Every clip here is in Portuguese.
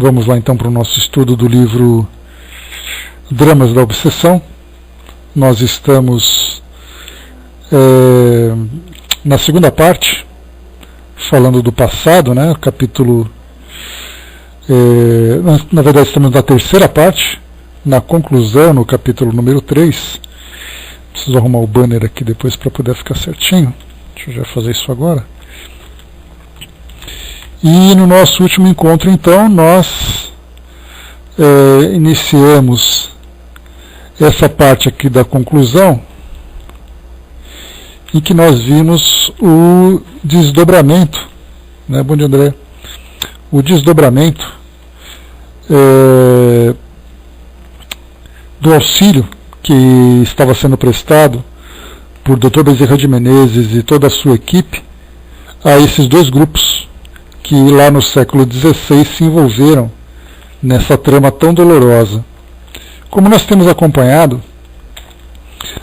Vamos lá então para o nosso estudo do livro Dramas da Obsessão. Nós estamos na segunda parte, falando do passado, né? Capítulo. Na verdade, estamos na terceira parte, na conclusão, no capítulo número 3. Preciso arrumar o banner aqui depois para poder ficar certinho. Deixa eu já fazer isso agora. E no nosso último encontro, então, nós iniciamos essa parte aqui da conclusão, em que nós vimos o desdobramento, né? Bom dia, André. O desdobramento do auxílio que estava sendo prestado por Dr. Bezerra de Menezes e toda a sua equipe a esses dois grupos que lá no século XVI se envolveram nessa trama tão dolorosa. Como nós temos acompanhado,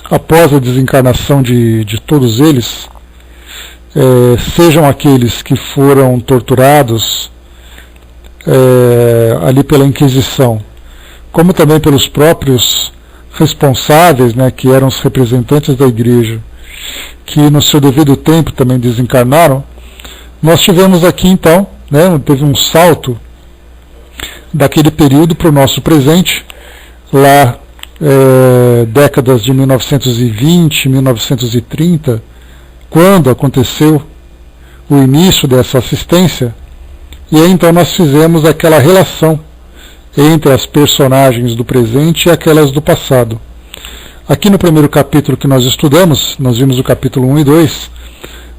após a desencarnação de todos eles, sejam aqueles que foram torturados ali pela Inquisição, como também pelos próprios responsáveis, né, que eram os representantes da Igreja, que no seu devido tempo também desencarnaram, nós tivemos aqui então, né, teve um salto daquele período para o nosso presente, lá décadas de 1920, 1930, quando aconteceu o início dessa assistência, e aí então nós fizemos aquela relação entre as personagens do presente e aquelas do passado. Aqui no primeiro capítulo que nós estudamos, nós vimos o capítulo 1 e 2,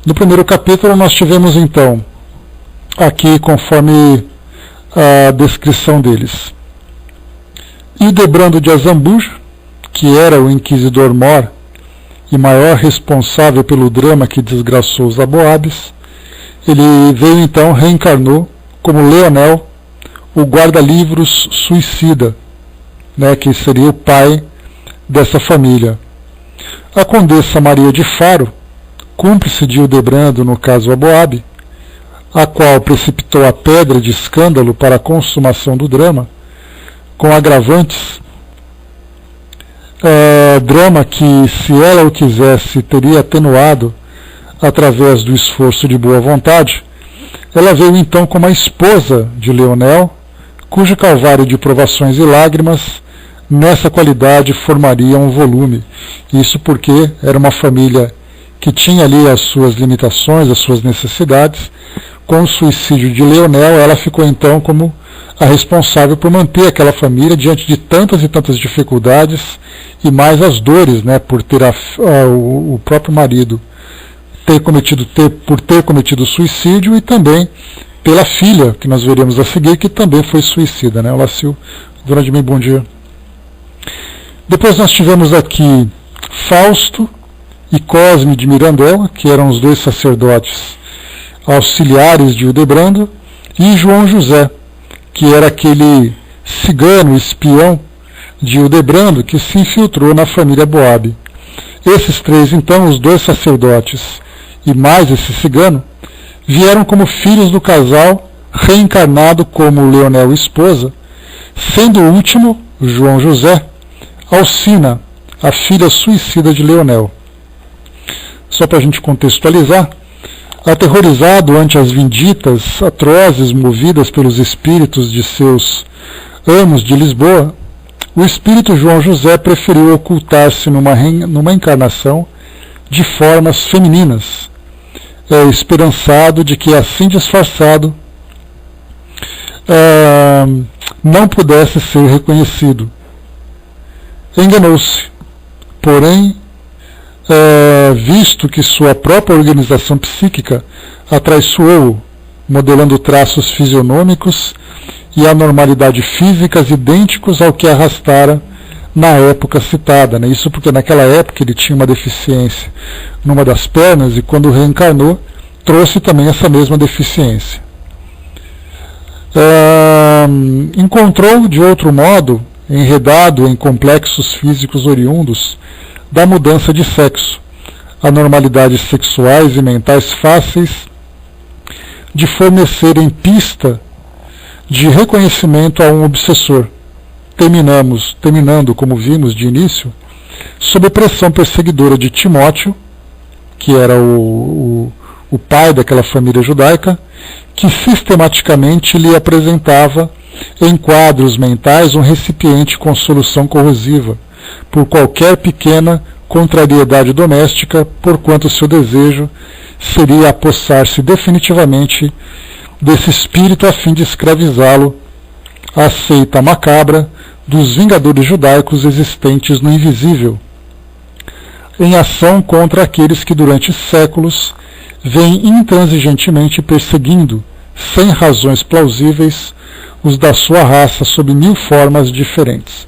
no primeiro capítulo nós tivemos então, aqui conforme a descrição deles, Hildebrando de Azambuja, que era o inquisidor mor e maior responsável pelo drama que desgraçou os Aboabes, ele veio então, reencarnou como Leonel, o guarda-livros suicida, né, que seria o pai dessa família. A Condessa Maria de Faro, cúmplice de Hildebrando no caso Aboabe, a qual precipitou a pedra de escândalo para a consumação do drama, com agravantes, drama que, se ela o quisesse, teria atenuado através do esforço de boa vontade. Ela veio então como a esposa de Leonel, cujo calvário de provações e lágrimas, nessa qualidade, formaria um volume. Isso porque era uma família que tinha ali as suas limitações, as suas necessidades. Com o suicídio de Leonel, ela ficou então como a responsável por manter aquela família diante de tantas e tantas dificuldades, e mais as dores, né, por ter o próprio marido ter cometido suicídio, e também pela filha, que nós veremos a seguir, que também foi suicida, né? Olá, Sil. Durante bem, bom dia. Depois nós tivemos aqui Fausto e Cosme de Mirandela, que eram os dois sacerdotes auxiliares de Hildebrando, e João José, que era aquele cigano espião de Hildebrando que se infiltrou na família Aboabe. Esses três, então, os dois sacerdotes e mais esse cigano, vieram como filhos do casal, reencarnado como Leonel esposa, sendo o último, João José, Alcina, a filha suicida de Leonel. Só para a gente contextualizar, aterrorizado ante as vinditas atrozes movidas pelos espíritos de seus amos de Lisboa, o espírito João José preferiu ocultar-se numa encarnação de formas femininas, esperançado de que, assim disfarçado, não pudesse ser reconhecido. Enganou-se, porém, visto que sua própria organização psíquica atraiçoou-o, modelando traços fisionômicos e anormalidade físicas idênticos ao que arrastara na época citada, né? Isso porque naquela época ele tinha uma deficiência numa das pernas, e quando reencarnou trouxe também essa mesma deficiência. Encontrou de outro modo, enredado em complexos físicos oriundos da mudança de sexo, anormalidades sexuais e mentais fáceis de fornecerem pista de reconhecimento a um obsessor, terminando, como vimos de início, sob pressão perseguidora de Timóteo, que era o pai daquela família judaica, que sistematicamente lhe apresentava em quadros mentais um recipiente com solução corrosiva, por qualquer pequena contrariedade doméstica, porquanto seu desejo seria apossar-se definitivamente desse espírito a fim de escravizá-lo à seita macabra dos vingadores judaicos existentes no invisível, em ação contra aqueles que durante séculos vêm intransigentemente perseguindo, sem razões plausíveis, os da sua raça sob 1000 formas diferentes.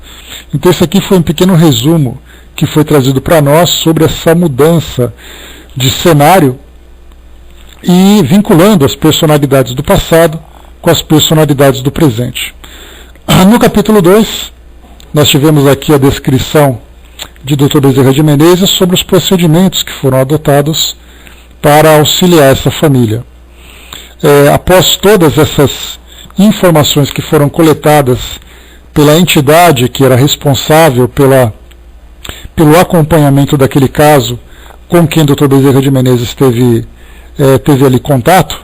Então esse aqui foi um pequeno resumo que foi trazido para nós sobre essa mudança de cenário e vinculando as personalidades do passado com as personalidades do presente. No capítulo 2, nós tivemos aqui a descrição de Dr. Bezerra de Menezes sobre os procedimentos que foram adotados para auxiliar essa família. Após todas essas informações que foram coletadas pela entidade que era responsável pelo acompanhamento daquele caso com quem Dr. Bezerra de Menezes teve ali contato,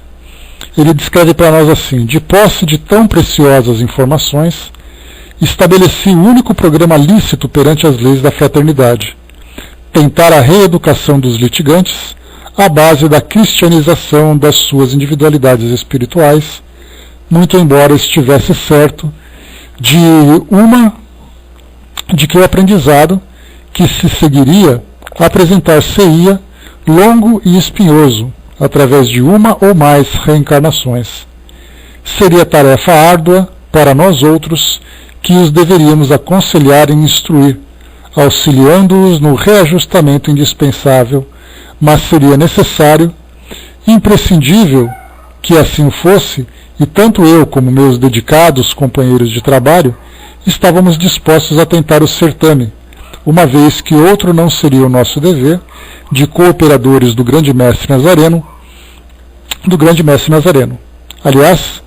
ele descreve para nós assim: de posse de tão preciosas informações, estabeleci o único programa lícito perante as leis da fraternidade: tentar a reeducação dos litigantes à base da cristianização das suas individualidades espirituais, muito embora estivesse certo de que o aprendizado que se seguiria apresentar-se-ia longo e espinhoso, através de uma ou mais reencarnações. Seria tarefa árdua para nós outros, que os deveríamos aconselhar e instruir, auxiliando-os no reajustamento indispensável, mas seria necessário, imprescindível, que assim fosse, e tanto eu como meus dedicados companheiros de trabalho estávamos dispostos a tentar o certame, uma vez que outro não seria o nosso dever, de cooperadores do grande mestre Nazareno. Aliás,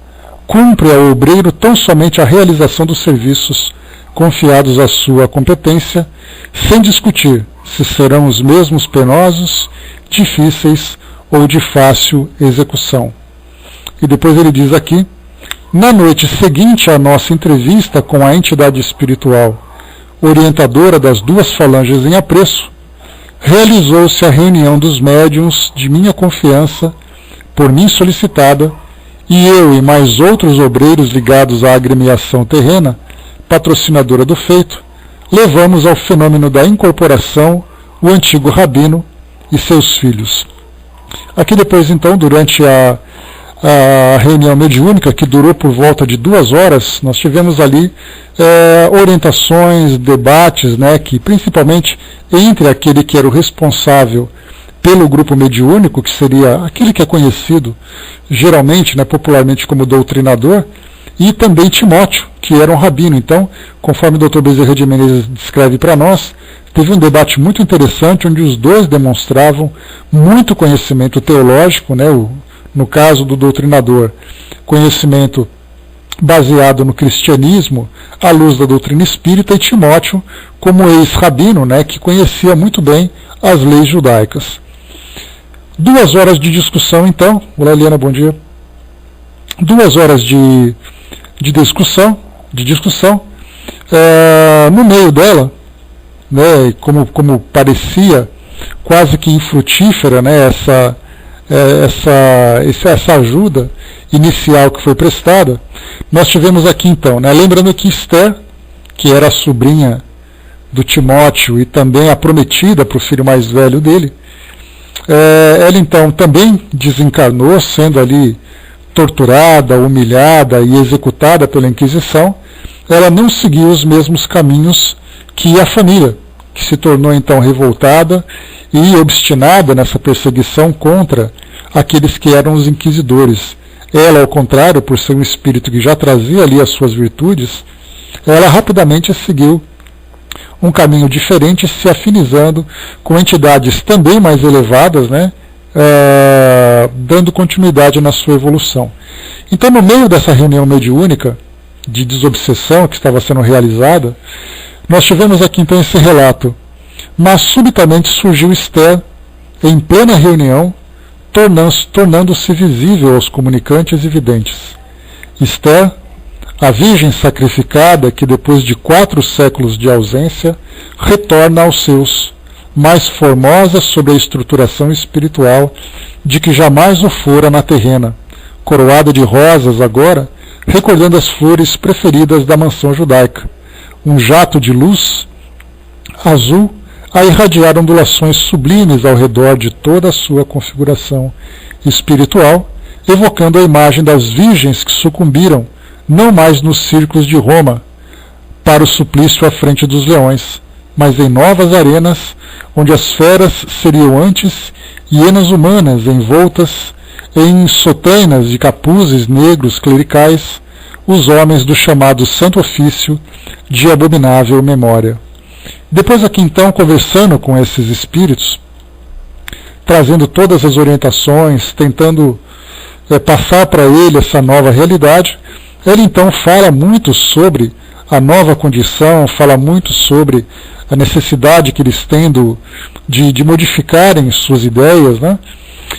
cumpre ao obreiro tão somente a realização dos serviços confiados à sua competência, sem discutir se serão os mesmos penosos, difíceis ou de fácil execução. E depois ele diz aqui: na noite seguinte à nossa entrevista com a entidade espiritual orientadora das duas falanges em apreço, realizou-se a reunião dos médiuns de minha confiança, por mim solicitada, e eu e mais outros obreiros ligados à agremiação terrena, patrocinadora do feito, levamos ao fenômeno da incorporação o antigo rabino e seus filhos. Aqui depois, então, durante a reunião mediúnica, que durou por volta de 2 horas, nós tivemos ali orientações, debates, que principalmente entre aquele que era o responsável pelo grupo mediúnico, que seria aquele que é conhecido geralmente, popularmente como doutrinador, e também Timóteo, que era um rabino. Então, conforme o Dr. Bezerra de Menezes descreve para nós, teve um debate muito interessante, onde os dois demonstravam muito conhecimento teológico, no caso do doutrinador, conhecimento baseado no cristianismo, à luz da doutrina espírita, e Timóteo como ex-rabino, que conhecia muito bem as leis judaicas. 2 horas de discussão, então. Olá, Eliana, bom dia. 2 horas de discussão. No meio dela, como parecia quase que infrutífera, essa ajuda inicial que foi prestada, nós tivemos aqui então, lembrando que Esther, que era a sobrinha do Timóteo e também a prometida para o filho mais velho dele, ela então também desencarnou, sendo ali torturada, humilhada e executada pela Inquisição. Ela não seguiu os mesmos caminhos que a família, que se tornou então revoltada e obstinada nessa perseguição contra aqueles que eram os inquisidores. Ela, ao contrário, por ser um espírito que já trazia ali as suas virtudes, ela rapidamente seguiu um caminho diferente, se afinizando com entidades também mais elevadas, dando continuidade na sua evolução. Então, no meio dessa reunião mediúnica de desobsessão que estava sendo realizada, nós tivemos aqui então esse relato. Mas subitamente surgiu Esther em plena reunião, tornando-se visível aos comunicantes e videntes. Esther, a virgem sacrificada que depois de 4 séculos de ausência retorna aos seus, mais formosa sob a estruturação espiritual de que jamais o fora na terrena, coroada de rosas agora, recordando as flores preferidas da mansão judaica, um jato de luz azul a irradiar ondulações sublimes ao redor de toda a sua configuração espiritual, evocando a imagem das virgens que sucumbiram, não mais nos círculos de Roma, para o suplício à frente dos leões, mas em novas arenas, onde as feras seriam antes hienas humanas envoltas em sotainas de capuzes negros clericais, os homens do chamado Santo Ofício de abominável memória. Depois aqui então, conversando com esses espíritos, trazendo todas as orientações, tentando passar para ele essa nova realidade, ele então fala muito sobre a nova condição, fala muito sobre a necessidade que eles têm de modificarem suas ideias, né?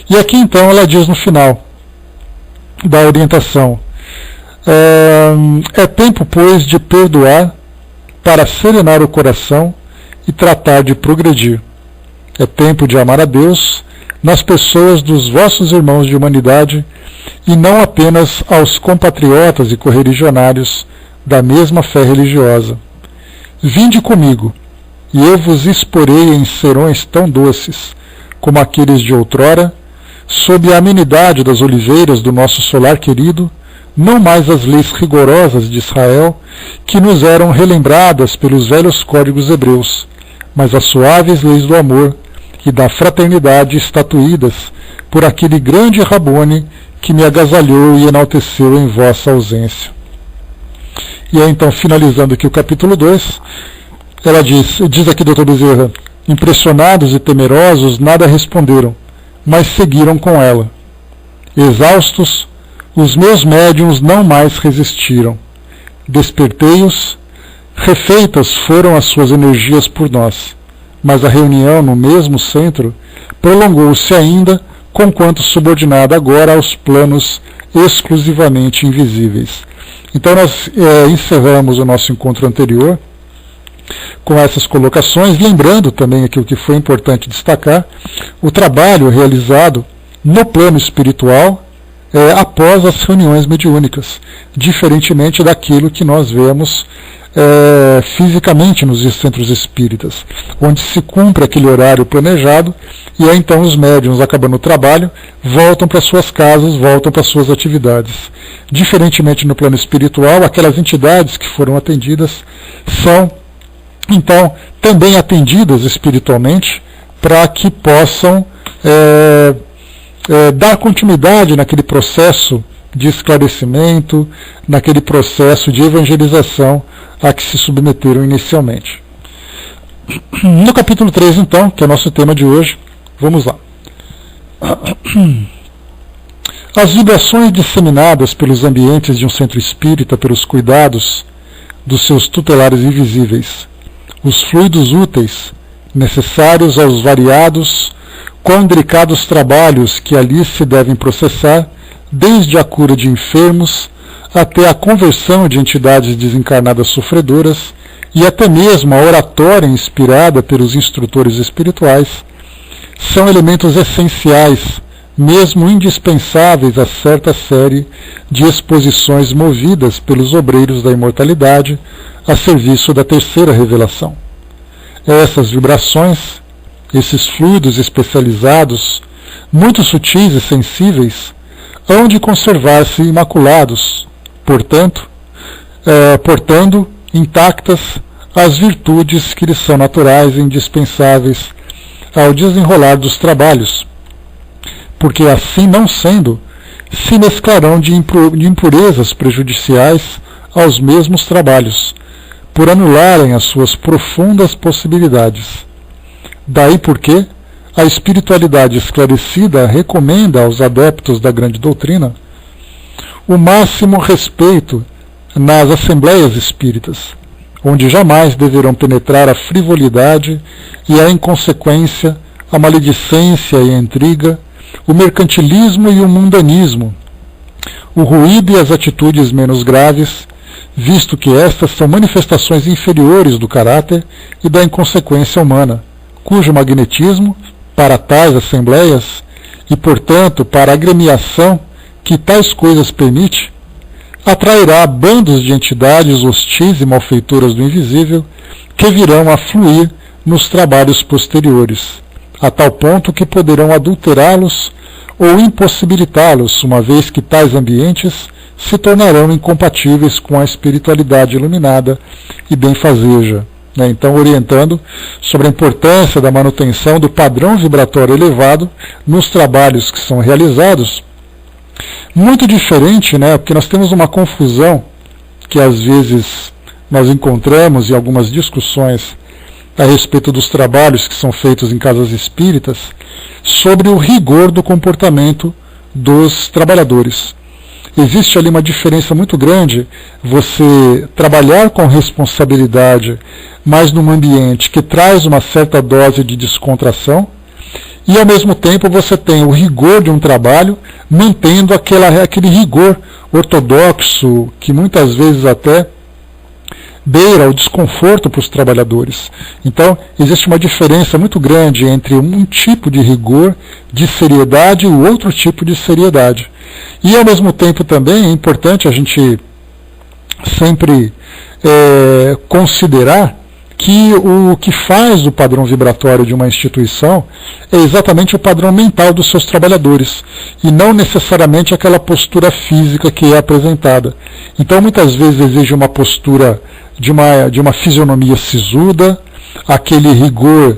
E aqui então ela diz no final da orientação, é tempo, pois, de perdoar para serenar o coração e tratar de progredir. É tempo de amar a Deus nas pessoas dos vossos irmãos de humanidade e não apenas aos compatriotas e correligionários da mesma fé religiosa. Vinde comigo, e eu vos exporei em serões tão doces como aqueles de outrora, sob a amenidade das oliveiras do nosso solar querido, não mais as leis rigorosas de Israel, que nos eram relembradas pelos velhos códigos hebreus, mas as suaves leis do amor e da fraternidade estatuídas por aquele grande Rabone que me agasalhou e enalteceu em vossa ausência. E aí então, finalizando aqui o capítulo 2, ela diz aqui Dr. Bezerra, impressionados e temerosos nada responderam, mas seguiram com ela. Exaustos, os meus médiuns não mais resistiram. Despertei-os, refeitas foram as suas energias por nós, mas a reunião no mesmo centro prolongou-se ainda, conquanto subordinada agora aos planos exclusivamente invisíveis. Então nós encerramos o nosso encontro anterior com essas colocações, lembrando também aqui o que foi importante destacar, o trabalho realizado no plano espiritual após as reuniões mediúnicas, diferentemente daquilo que nós vemos fisicamente nos centros espíritas, onde se cumpre aquele horário planejado e aí então os médiuns, acabando o trabalho, voltam para suas casas, voltam para suas atividades. Diferentemente no plano espiritual, aquelas entidades que foram atendidas são então também atendidas espiritualmente para que possam dar continuidade naquele processo de esclarecimento, naquele processo de evangelização a que se submeteram inicialmente. No capítulo 3, então, que é o nosso tema de hoje, vamos lá. As vibrações disseminadas pelos ambientes de um centro espírita, pelos cuidados dos seus tutelares invisíveis, os fluidos úteis, necessários aos variados, condricados trabalhos que ali se devem processar, desde a cura de enfermos até a conversão de entidades desencarnadas sofredoras e até mesmo a oratória inspirada pelos instrutores espirituais, são elementos essenciais, mesmo indispensáveis a certa série de exposições movidas pelos obreiros da imortalidade a serviço da terceira revelação. Essas vibrações, esses fluidos especializados, muito sutis e sensíveis, hão de conservar-se imaculados, portando intactas as virtudes que lhes são naturais e indispensáveis ao desenrolar dos trabalhos, porque assim não sendo, se mesclarão de impurezas prejudiciais aos mesmos trabalhos, por anularem as suas profundas possibilidades. Daí porque, a espiritualidade esclarecida recomenda aos adeptos da grande doutrina o máximo respeito nas assembleias espíritas, onde jamais deverão penetrar a frivolidade e a inconsequência, a maledicência e a intriga, o mercantilismo e o mundanismo, o ruído e as atitudes menos graves, visto que estas são manifestações inferiores do caráter e da inconsequência humana, cujo magnetismo, para tais assembleias, e portanto para a agremiação que tais coisas permite, atrairá bandos de entidades hostis e malfeitoras do invisível que virão a fluir nos trabalhos posteriores, a tal ponto que poderão adulterá-los ou impossibilitá-los, uma vez que tais ambientes se tornarão incompatíveis com a espiritualidade iluminada e benfazeja. Então, orientando sobre a importância da manutenção do padrão vibratório elevado nos trabalhos que são realizados. Muito diferente, porque nós temos uma confusão que às vezes nós encontramos em algumas discussões a respeito dos trabalhos que são feitos em casas espíritas, sobre o rigor do comportamento dos trabalhadores. Existe ali uma diferença muito grande você trabalhar com responsabilidade, mas num ambiente que traz uma certa dose de descontração, e ao mesmo tempo você tem o rigor de um trabalho, mantendo aquele rigor ortodoxo, que muitas vezes até beira o desconforto para os trabalhadores. Então, existe uma diferença muito grande entre um tipo de rigor, de seriedade, e o outro tipo de seriedade. E, ao mesmo tempo, também é importante a gente sempre considerar que o que faz o padrão vibratório de uma instituição é exatamente o padrão mental dos seus trabalhadores, e não necessariamente aquela postura física que é apresentada. Então, muitas vezes exige uma postura de uma fisionomia sisuda, aquele rigor,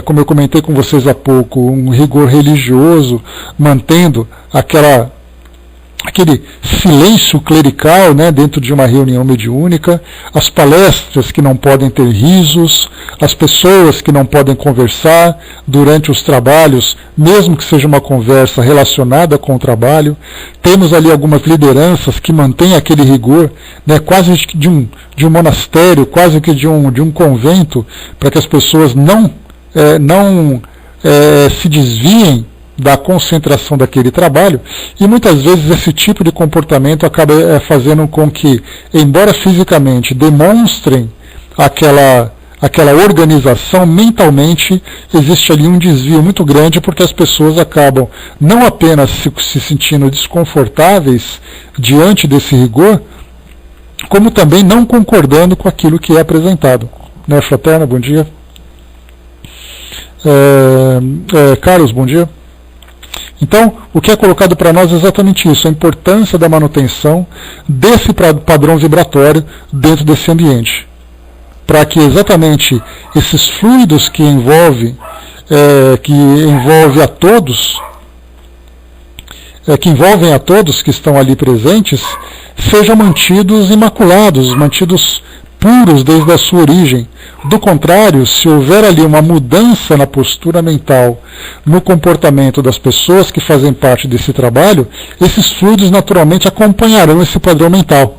como eu comentei com vocês há pouco, um rigor religioso, mantendo aquele silêncio clerical, dentro de uma reunião mediúnica, as palestras que não podem ter risos, as pessoas que não podem conversar durante os trabalhos, mesmo que seja uma conversa relacionada com o trabalho. Temos ali algumas lideranças que mantêm aquele rigor, quase de um monastério, quase que de um convento, para que as pessoas não se desviem da concentração daquele trabalho, e muitas vezes esse tipo de comportamento acaba fazendo com que, embora fisicamente demonstrem aquela organização, mentalmente existe ali um desvio muito grande, porque as pessoas acabam não apenas se sentindo desconfortáveis diante desse rigor, como também não concordando com aquilo que é apresentado. Fraterna, bom dia. Carlos, bom dia. Então, o que é colocado para nós é exatamente isso, a importância da manutenção desse padrão vibratório dentro desse ambiente, para que exatamente esses fluidos que envolve a todos, que envolvem a todos que estão ali presentes, sejam mantidos imaculados, mantidos puros desde a sua origem. Do contrário, se houver ali uma mudança na postura mental, no comportamento das pessoas que fazem parte desse trabalho, esses fluidos naturalmente acompanharão esse padrão mental,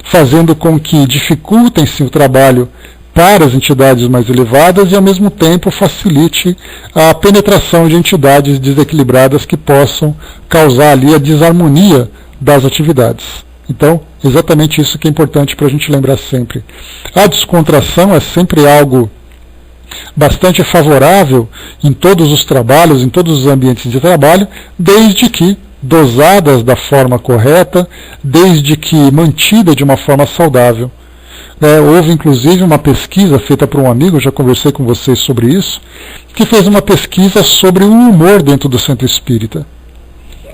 fazendo com que dificultem-se o trabalho para as entidades mais elevadas e, ao mesmo tempo, facilite a penetração de entidades desequilibradas que possam causar ali a desarmonia das atividades. Então, exatamente isso que é importante para a gente lembrar sempre. A descontração é sempre algo bastante favorável em todos os trabalhos, em todos os ambientes de trabalho, desde que dosadas da forma correta, desde que mantida de uma forma saudável. Houve inclusive uma pesquisa feita por um amigo, já conversei com vocês sobre isso, que fez uma pesquisa sobre o humor dentro do centro espírita.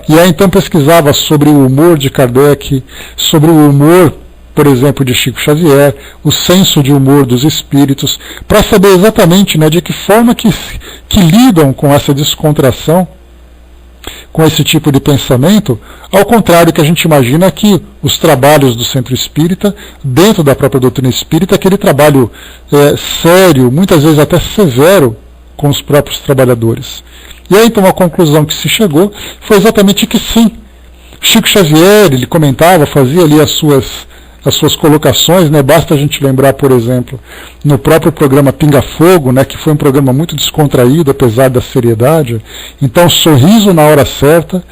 E aí então pesquisava sobre o humor de Kardec, sobre o humor, por exemplo, de Chico Xavier, o senso de humor dos espíritos, para saber exatamente de que forma que lidam com essa descontração, com esse tipo de pensamento, ao contrário que a gente imagina que os trabalhos do centro espírita, dentro da própria doutrina espírita, aquele trabalho sério, muitas vezes até severo, com os próprios trabalhadores. E aí então a conclusão que se chegou foi exatamente que sim. Chico Xavier, ele comentava, fazia ali as suas colocações, né? Basta a gente lembrar, por exemplo, no próprio programa Pinga Fogo, né, que foi um programa muito descontraído, apesar da seriedade. Então, sorriso na hora certa,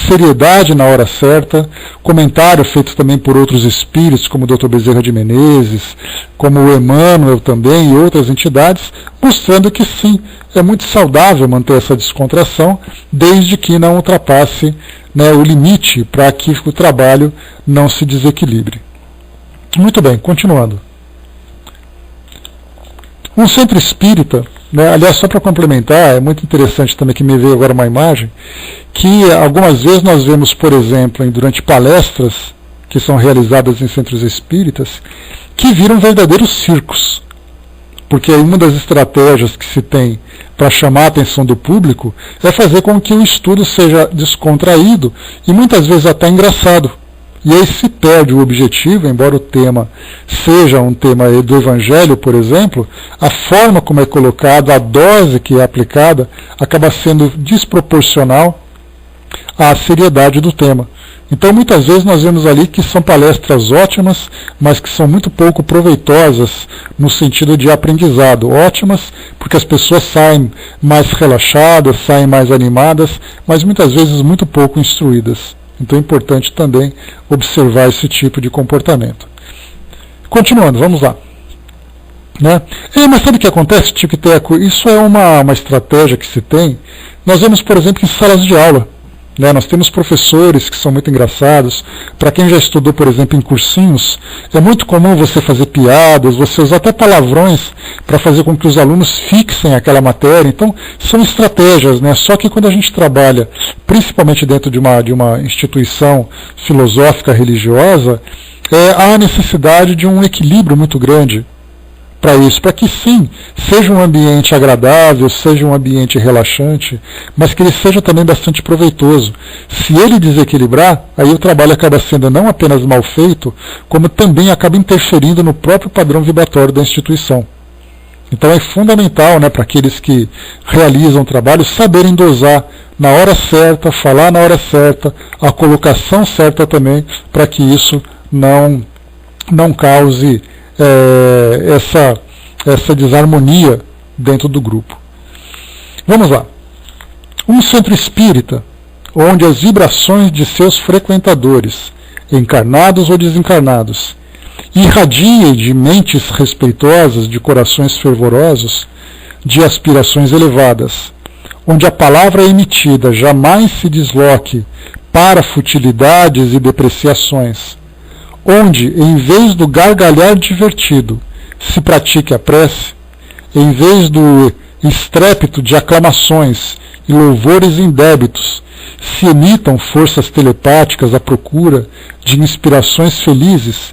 seriedade na hora certa, comentário feito também por outros espíritos, como o Dr. Bezerra de Menezes, como o Emmanuel também, e outras entidades, mostrando que sim, é muito saudável manter essa descontração, desde que não ultrapasse, né, o limite para que o trabalho não se desequilibre. Muito bem, continuando. Um centro espírita, né, aliás, só para complementar, é muito interessante também que me veio agora uma imagem, que algumas vezes nós vemos, por exemplo, durante palestras que são realizadas em centros espíritas, que viram verdadeiros circos. Porque uma das estratégias que se tem para chamar a atenção do público é fazer com que o estudo seja descontraído e muitas vezes até engraçado. E aí se perde o objetivo, embora o tema seja um tema do Evangelho, por exemplo, a forma como é colocado, a dose que é aplicada, acaba sendo desproporcional à seriedade do tema. Então muitas vezes nós vemos ali que são palestras ótimas, mas que são muito pouco proveitosas no sentido de aprendizado. Ótimas porque as pessoas saem mais relaxadas, saem mais animadas, mas muitas vezes muito pouco instruídas. Então é importante também observar esse tipo de comportamento. Continuando, vamos lá. Né? Mas sabe o que acontece, Tico e Teco? Isso é uma estratégia que se tem. Nós vemos, por exemplo, em salas de aula. Né, nós temos professores que são muito engraçados. Para quem já estudou, por exemplo, em cursinhos, é muito comum você fazer piadas, você usar até palavrões para fazer com que os alunos fixem aquela matéria. Então, são estratégias, né? Só que quando a gente trabalha, principalmente dentro de uma instituição filosófica religiosa, há a necessidade de um equilíbrio muito grande para isso, para que sim, seja um ambiente agradável, seja um ambiente relaxante, mas que ele seja também bastante proveitoso. Se ele desequilibrar, aí o trabalho acaba sendo não apenas mal feito, como também acaba interferindo no próprio padrão vibratório da instituição. Então é fundamental, né, para aqueles que realizam o trabalho, saberem dosar na hora certa, falar na hora certa, a colocação certa também, para que isso não cause essa desarmonia dentro do grupo. Vamos lá. Um centro espírita, onde as vibrações de seus frequentadores, encarnados ou desencarnados, irradiem de mentes respeitosas, de corações fervorosos, de aspirações elevadas, onde a palavra emitida jamais se desloque para futilidades e depreciações, onde, em vez do gargalhar divertido, se pratique a prece, em vez do estrépito de aclamações e louvores indébitos, se emitam forças telepáticas à procura de inspirações felizes,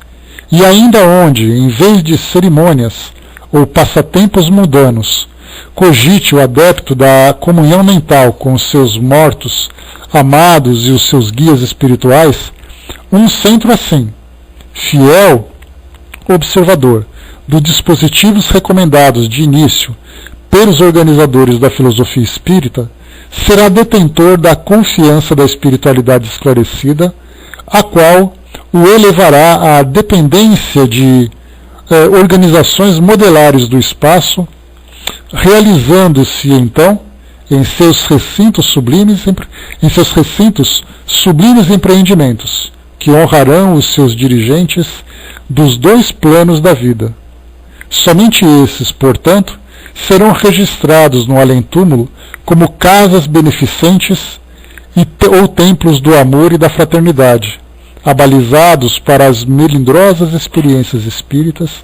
e ainda onde, em vez de cerimônias ou passatempos mundanos, cogite o adepto da comunhão mental com os seus mortos, amados e os seus guias espirituais, um centro assim, fiel observador dos dispositivos recomendados de início pelos organizadores da filosofia espírita, será detentor da confiança da espiritualidade esclarecida, a qual o elevará à dependência de organizações modelares do espaço, realizando-se então em seus recintos sublimes empreendimentos, que honrarão os seus dirigentes dos dois planos da vida. Somente esses, portanto, serão registrados no além-túmulo como casas beneficentes ou templos do amor e da fraternidade, abalizados para as melindrosas experiências espíritas,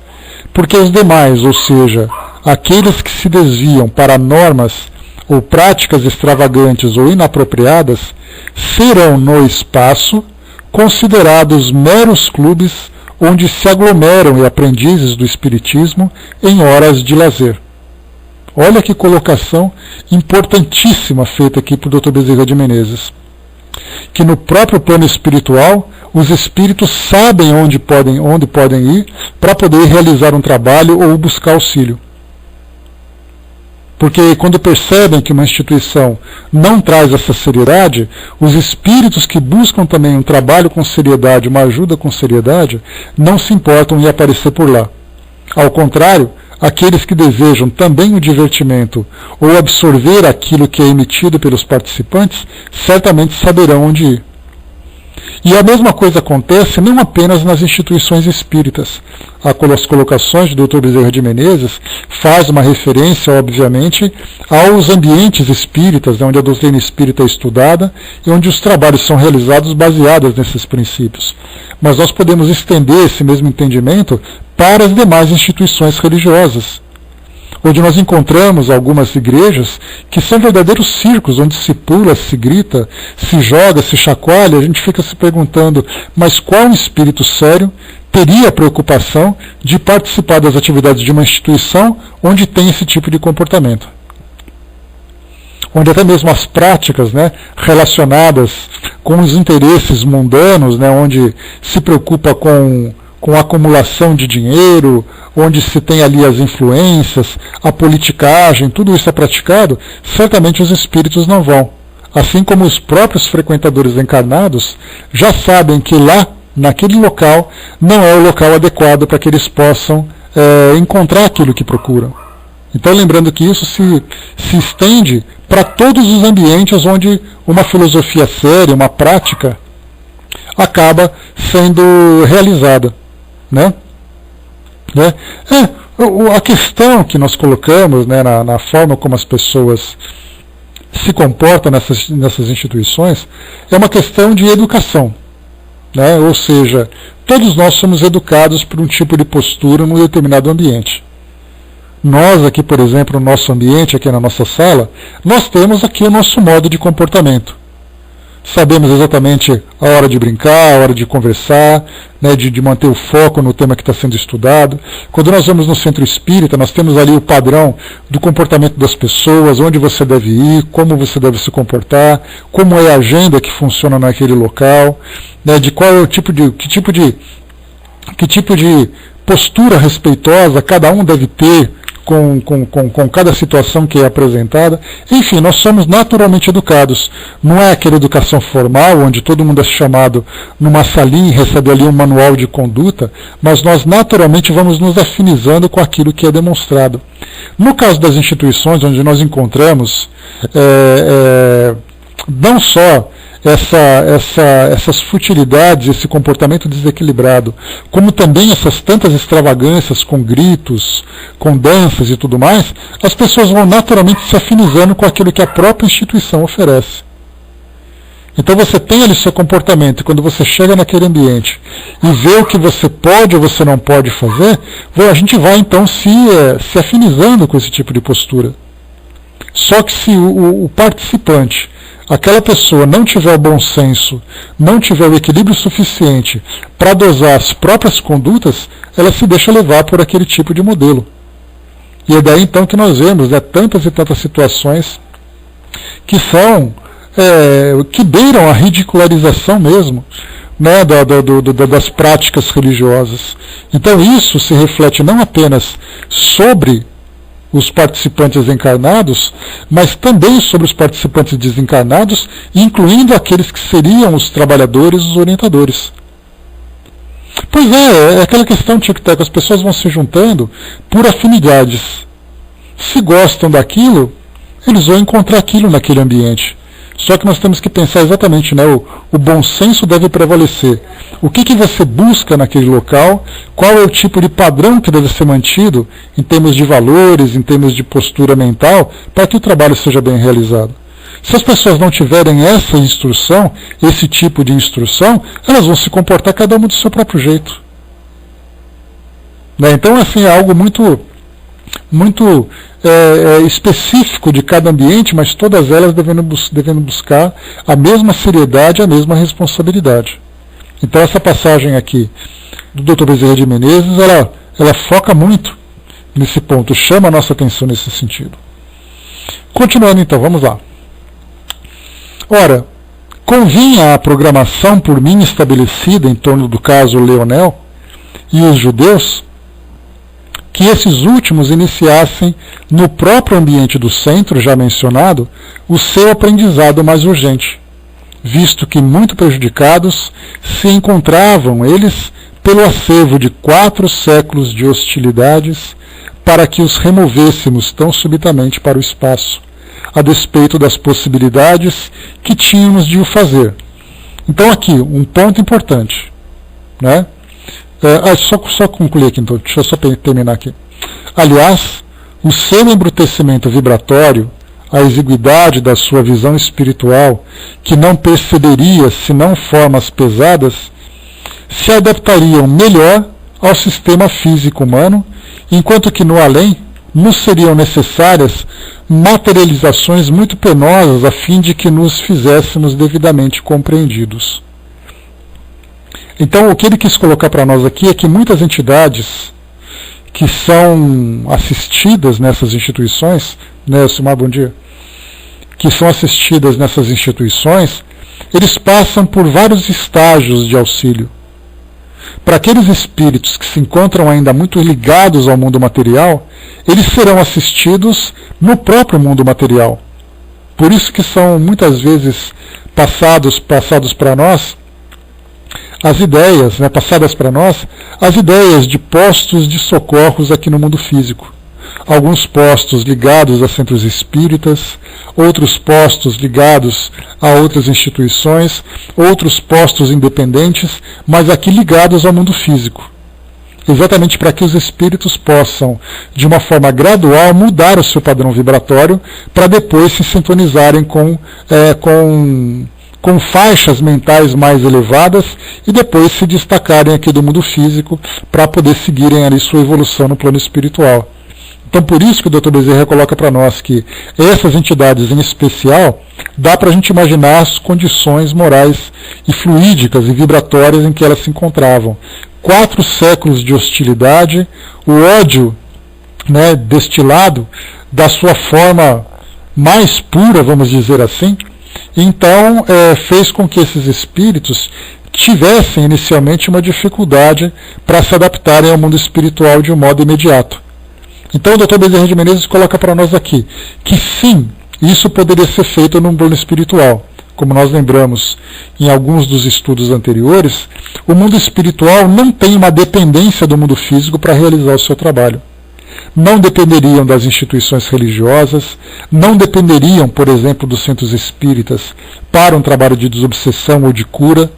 porque os demais, ou seja, aqueles que se desviam para normas ou práticas extravagantes ou inapropriadas, serão no espaço considerados meros clubes onde se aglomeram aprendizes do espiritismo em horas de lazer. Olha que colocação importantíssima feita aqui por Dr. Bezerra de Menezes. Que no próprio plano espiritual, os espíritos sabem onde podem ir para poder realizar um trabalho ou buscar auxílio. Porque quando percebem que uma instituição não traz essa seriedade, os espíritos que buscam também um trabalho com seriedade, uma ajuda com seriedade, não se importam em aparecer por lá. Ao contrário, aqueles que desejam também o divertimento ou absorver aquilo que é emitido pelos participantes, certamente saberão onde ir. E a mesma coisa acontece não apenas nas instituições espíritas. As colocações do Dr. Bezerra de Menezes faz uma referência, obviamente, aos ambientes espíritas, onde a doutrina espírita é estudada e onde os trabalhos são realizados baseados nesses princípios. Mas nós podemos estender esse mesmo entendimento para as demais instituições religiosas, onde nós encontramos algumas igrejas que são verdadeiros circos, onde se pula, se grita, se joga, se chacoalha. A gente fica se perguntando, mas qual espírito sério teria a preocupação de participar das atividades de uma instituição onde tem esse tipo de comportamento? Onde até mesmo as práticas, né, relacionadas com os interesses mundanos, né, onde se preocupa com a acumulação de dinheiro, onde se tem ali as influências, a politicagem, tudo isso é praticado, certamente os espíritos não vão. Assim como os próprios frequentadores encarnados já sabem que lá, naquele local, não é o local adequado para que eles possam encontrar aquilo que procuram. Então, lembrando que isso se estende para todos os ambientes onde uma filosofia séria, uma prática, acaba sendo realizada. Né? A questão que nós colocamos, né, na forma como as pessoas se comportam nessas instituições é uma questão de educação, né? Ou seja, todos nós somos educados por um tipo de postura num determinado ambiente. Nós aqui, por exemplo, no nosso ambiente, aqui na nossa sala, nós temos aqui o nosso modo de comportamento. Sabemos exatamente a hora de brincar, a hora de conversar, né, de manter o foco no tema que está sendo estudado. Quando nós vamos no centro espírita, nós temos ali o padrão do comportamento das pessoas, onde você deve ir, como você deve se comportar, como é a agenda que funciona naquele local, né, de qual é que tipo de postura respeitosa cada um deve ter com cada situação que é apresentada. Enfim, nós somos naturalmente educados. Não é aquela educação formal, onde todo mundo é chamado numa salinha e recebe ali um manual de conduta, mas nós naturalmente vamos nos afinizando com aquilo que é demonstrado. No caso das instituições, onde nós encontramos não só essas futilidades, esse comportamento desequilibrado, como também essas tantas extravagâncias com gritos, com danças e tudo mais, as pessoas vão naturalmente se afinizando com aquilo que a própria instituição oferece. Então você tem ali seu comportamento, e quando você chega naquele ambiente e vê o que você pode ou você não pode fazer, a gente vai então se afinizando com esse tipo de postura. Só que se o participante, aquela pessoa, não tiver o bom senso, não tiver o equilíbrio suficiente para dosar as próprias condutas, ela se deixa levar por aquele tipo de modelo. E é daí então que nós vemos, né, tantas e tantas situações que são que beiram a ridicularização mesmo, né, das práticas religiosas. Então isso se reflete não apenas sobre os participantes encarnados, mas também sobre os participantes desencarnados, incluindo aqueles que seriam os trabalhadores, os orientadores. Pois é aquela questão, tic-tac, as pessoas vão se juntando por afinidades. Se gostam daquilo, eles vão encontrar aquilo naquele ambiente. Só que nós temos que pensar exatamente, né, o bom senso deve prevalecer. O que você busca naquele local, qual é o tipo de padrão que deve ser mantido em termos de valores, em termos de postura mental, para que o trabalho seja bem realizado. Se as pessoas não tiverem essa instrução, esse tipo de instrução, elas vão se comportar cada uma do seu próprio jeito. Né? Então, assim, é algo muito específico de cada ambiente, mas todas elas devendo buscar a mesma seriedade, a mesma responsabilidade. Então essa passagem aqui do Dr. Bezerra de Menezes, ela foca muito nesse ponto, chama a nossa atenção nesse sentido. Continuando então, vamos lá. Ora, convinha a programação por mim estabelecida em torno do caso Leonel e os judeus, que esses últimos iniciassem no próprio ambiente do centro, já mencionado, o seu aprendizado mais urgente, visto que muito prejudicados se encontravam eles pelo acervo de 4 séculos de hostilidades, para que os removêssemos tão subitamente para o espaço, a despeito das possibilidades que tínhamos de o fazer. Então aqui, um ponto importante, né? Só concluir aqui, então, deixa eu só terminar aqui. Aliás, o seu embrutecimento vibratório, a exiguidade da sua visão espiritual, que não perceberia senão formas pesadas, se adaptariam melhor ao sistema físico humano, enquanto que no além nos seriam necessárias materializações muito penosas a fim de que nos fizéssemos devidamente compreendidos. Então, o que ele quis colocar para nós aqui é que muitas entidades que são assistidas nessas instituições, né, Silmar, bom dia, que são assistidas nessas instituições, eles passam por vários estágios de auxílio. Para aqueles espíritos que se encontram ainda muito ligados ao mundo material, eles serão assistidos no próprio mundo material. Por isso que são muitas vezes passadas para nós as ideias, né, passadas para nós, as ideias de postos de socorros aqui no mundo físico. Alguns postos ligados a centros espíritas, outros postos ligados a outras instituições, outros postos independentes, mas aqui ligados ao mundo físico. Exatamente para que os espíritos possam, de uma forma gradual, mudar o seu padrão vibratório, para depois se sintonizarem com faixas mentais mais elevadas e depois se destacarem aqui do mundo físico para poder seguirem ali sua evolução no plano espiritual. Então, por isso que o Dr. Bezerra coloca para nós que essas entidades em especial, dá para a gente imaginar as condições morais e fluídicas e vibratórias em que elas se encontravam. 4 séculos de hostilidade, o ódio, né, destilado da sua forma mais pura, vamos dizer assim. Então, fez com que esses espíritos tivessem inicialmente uma dificuldade para se adaptarem ao mundo espiritual de um modo imediato. Então o Dr. Bezerra de Menezes coloca para nós aqui que sim, isso poderia ser feito num plano espiritual. Como nós lembramos em alguns dos estudos anteriores, o mundo espiritual não tem uma dependência do mundo físico para realizar o seu trabalho. Não dependeriam das instituições religiosas, não dependeriam, por exemplo, dos centros espíritas para um trabalho de desobsessão ou de cura,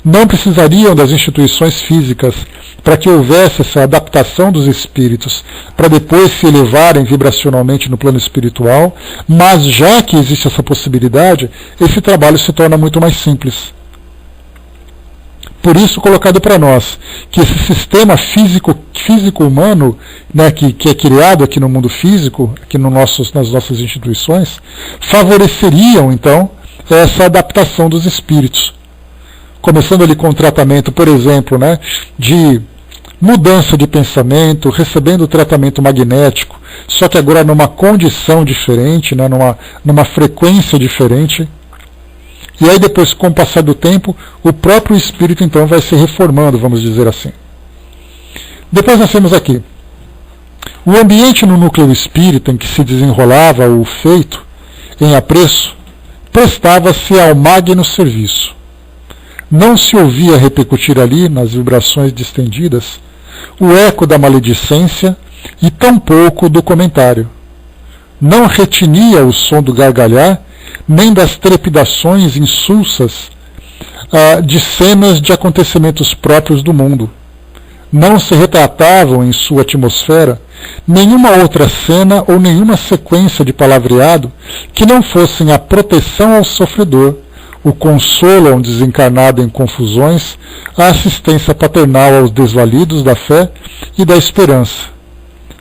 não precisariam das instituições físicas para que houvesse essa adaptação dos espíritos para depois se elevarem vibracionalmente no plano espiritual, mas já que existe essa possibilidade, esse trabalho se torna muito mais simples. Por isso, colocado para nós que esse sistema físico-humano, né, que é criado aqui no mundo físico, aqui nas nossas instituições, favoreceriam, então, essa adaptação dos espíritos. Começando ali com o tratamento, por exemplo, né, de mudança de pensamento, recebendo o tratamento magnético, só que agora numa condição diferente, né, numa frequência diferente. E aí depois, com o passar do tempo, o próprio espírito então vai se reformando, vamos dizer assim. Depois nós temos aqui o ambiente no núcleo espírita em que se desenrolava o feito, em apreço, prestava-se ao magno serviço. Não se ouvia repercutir ali, nas vibrações distendidas, o eco da maledicência e tampouco do comentário. Não retinia o som do gargalhar, nem das trepidações insulsas de cenas de acontecimentos próprios do mundo. Não se retratavam em sua atmosfera nenhuma outra cena ou nenhuma sequência de palavreado que não fossem a proteção ao sofredor, o consolo a um desencarnado em confusões, a assistência paternal aos desvalidos da fé e da esperança.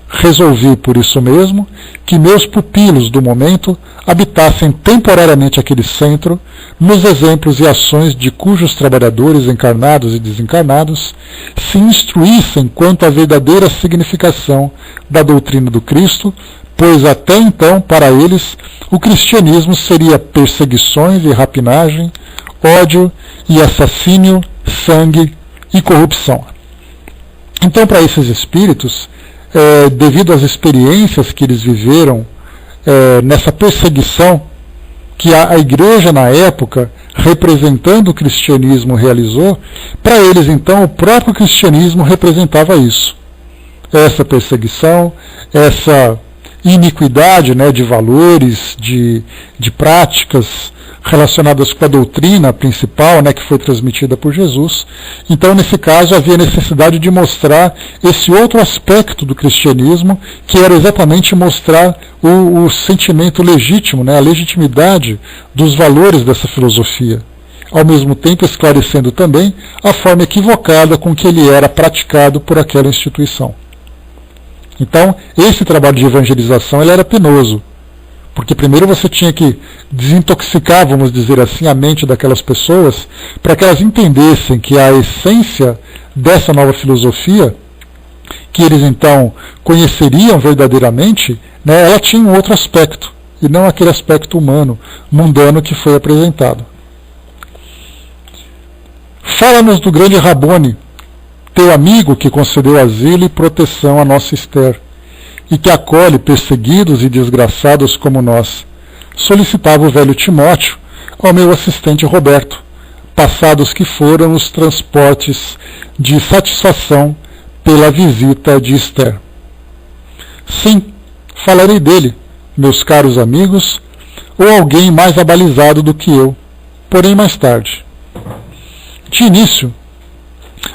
Resolvi, por isso mesmo, que meus pupilos do momento habitassem temporariamente aquele centro, nos exemplos e ações de cujos trabalhadores encarnados e desencarnados se instruíssem quanto à verdadeira significação da doutrina do Cristo, pois até então, para eles, o cristianismo seria perseguições e rapinagem, ódio e assassínio, sangue e corrupção. Então, para esses espíritos, devido às experiências que eles viveram nessa perseguição que a igreja na época, representando o cristianismo, realizou, para eles então o próprio cristianismo representava isso. Essa perseguição, essa iniquidade, né, de valores, de práticas relacionadas com a doutrina principal, né, que foi transmitida por Jesus. Então, nesse caso, havia necessidade de mostrar esse outro aspecto do cristianismo, que era exatamente mostrar o sentimento legítimo, né, a legitimidade dos valores dessa filosofia, ao mesmo tempo esclarecendo também a forma equivocada com que ele era praticado por aquela instituição. Então, esse trabalho de evangelização ele era penoso, porque primeiro você tinha que desintoxicar, vamos dizer assim, a mente daquelas pessoas, para que elas entendessem que a essência dessa nova filosofia, que eles então conheceriam verdadeiramente, né, ela tinha um outro aspecto, e não aquele aspecto humano, mundano que foi apresentado. Fala-nos do grande Rabboni, teu amigo que concedeu asilo e proteção a nossa Esther, e que acolhe perseguidos e desgraçados como nós. Solicitava o velho Timóteo ao meu assistente Roberto, passados que foram os transportes de satisfação pela visita de Esther. Sim, falarei dele, meus caros amigos, ou alguém mais abalizado do que eu, porém mais tarde. De início,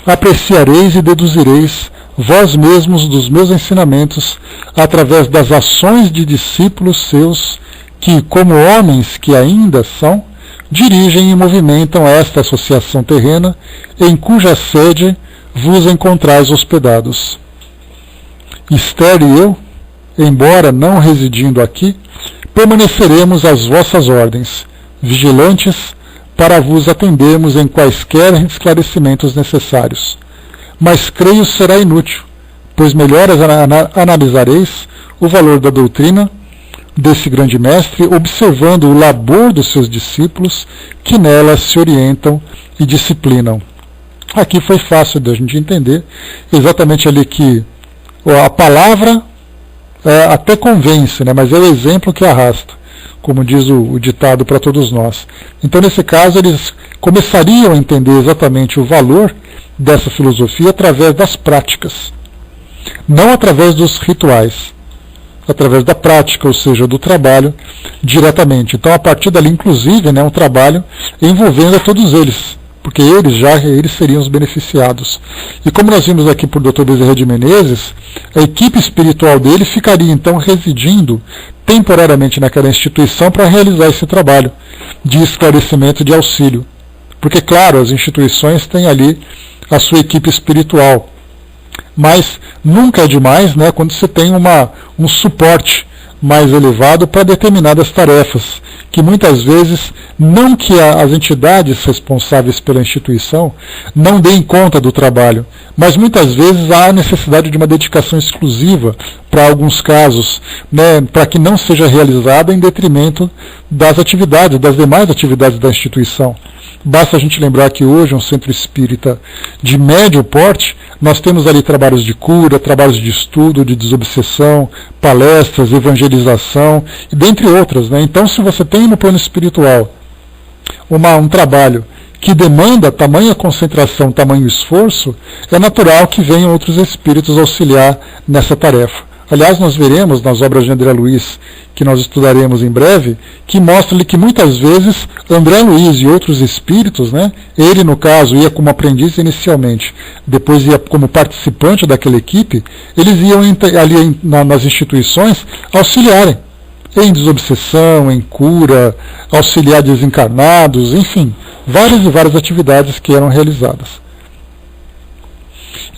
apreciareis e deduzireis vós mesmos dos meus ensinamentos através das ações de discípulos seus que, como homens que ainda são, dirigem e movimentam esta associação terrena em cuja sede vos encontrais hospedados. Esther e eu, embora não residindo aqui, permaneceremos às vossas ordens, vigilantes para vos atendermos em quaisquer esclarecimentos necessários. Mas creio será inútil, pois melhor analisareis o valor da doutrina desse grande mestre, observando o labor dos seus discípulos que nela se orientam e disciplinam. Aqui foi fácil de a gente entender exatamente ali que a palavra até convence, né, mas é o exemplo que arrasta, como diz o ditado para todos nós. Então, nesse caso, eles começariam a entender exatamente o valor dessa filosofia através das práticas, não através dos rituais, através da prática, ou seja, do trabalho diretamente. Então, a partir dali, inclusive, né, um trabalho envolvendo a todos eles, porque eles seriam os beneficiados. E como nós vimos aqui por Dr. Bezerra de Menezes, a equipe espiritual dele ficaria então residindo temporariamente naquela instituição para realizar esse trabalho de esclarecimento e de auxílio. Porque, claro, as instituições têm ali a sua equipe espiritual, mas nunca é demais, né, quando você tem um suporte mais elevado para determinadas tarefas, que muitas vezes, não que as entidades responsáveis pela instituição não deem conta do trabalho, mas muitas vezes há necessidade de uma dedicação exclusiva para alguns casos, né, para que não seja realizada em detrimento das atividades, das demais atividades da instituição. Basta a gente lembrar que hoje, um centro espírita de médio porte, nós temos ali trabalhos de cura, trabalhos de estudo, de desobsessão, palestras, evangelização, e dentre outras, né? Então, se você tem no plano espiritual um trabalho que demanda tamanha concentração, tamanho esforço, é natural que venham outros espíritos auxiliar nessa tarefa. Aliás, nós veremos nas obras de André Luiz, que nós estudaremos em breve, que mostra-lhe que muitas vezes André Luiz e outros espíritos, né, ele no caso ia como aprendiz inicialmente, depois ia como participante daquela equipe, eles iam ali nas instituições auxiliarem em desobsessão, em cura, auxiliar desencarnados, enfim, várias e várias atividades que eram realizadas.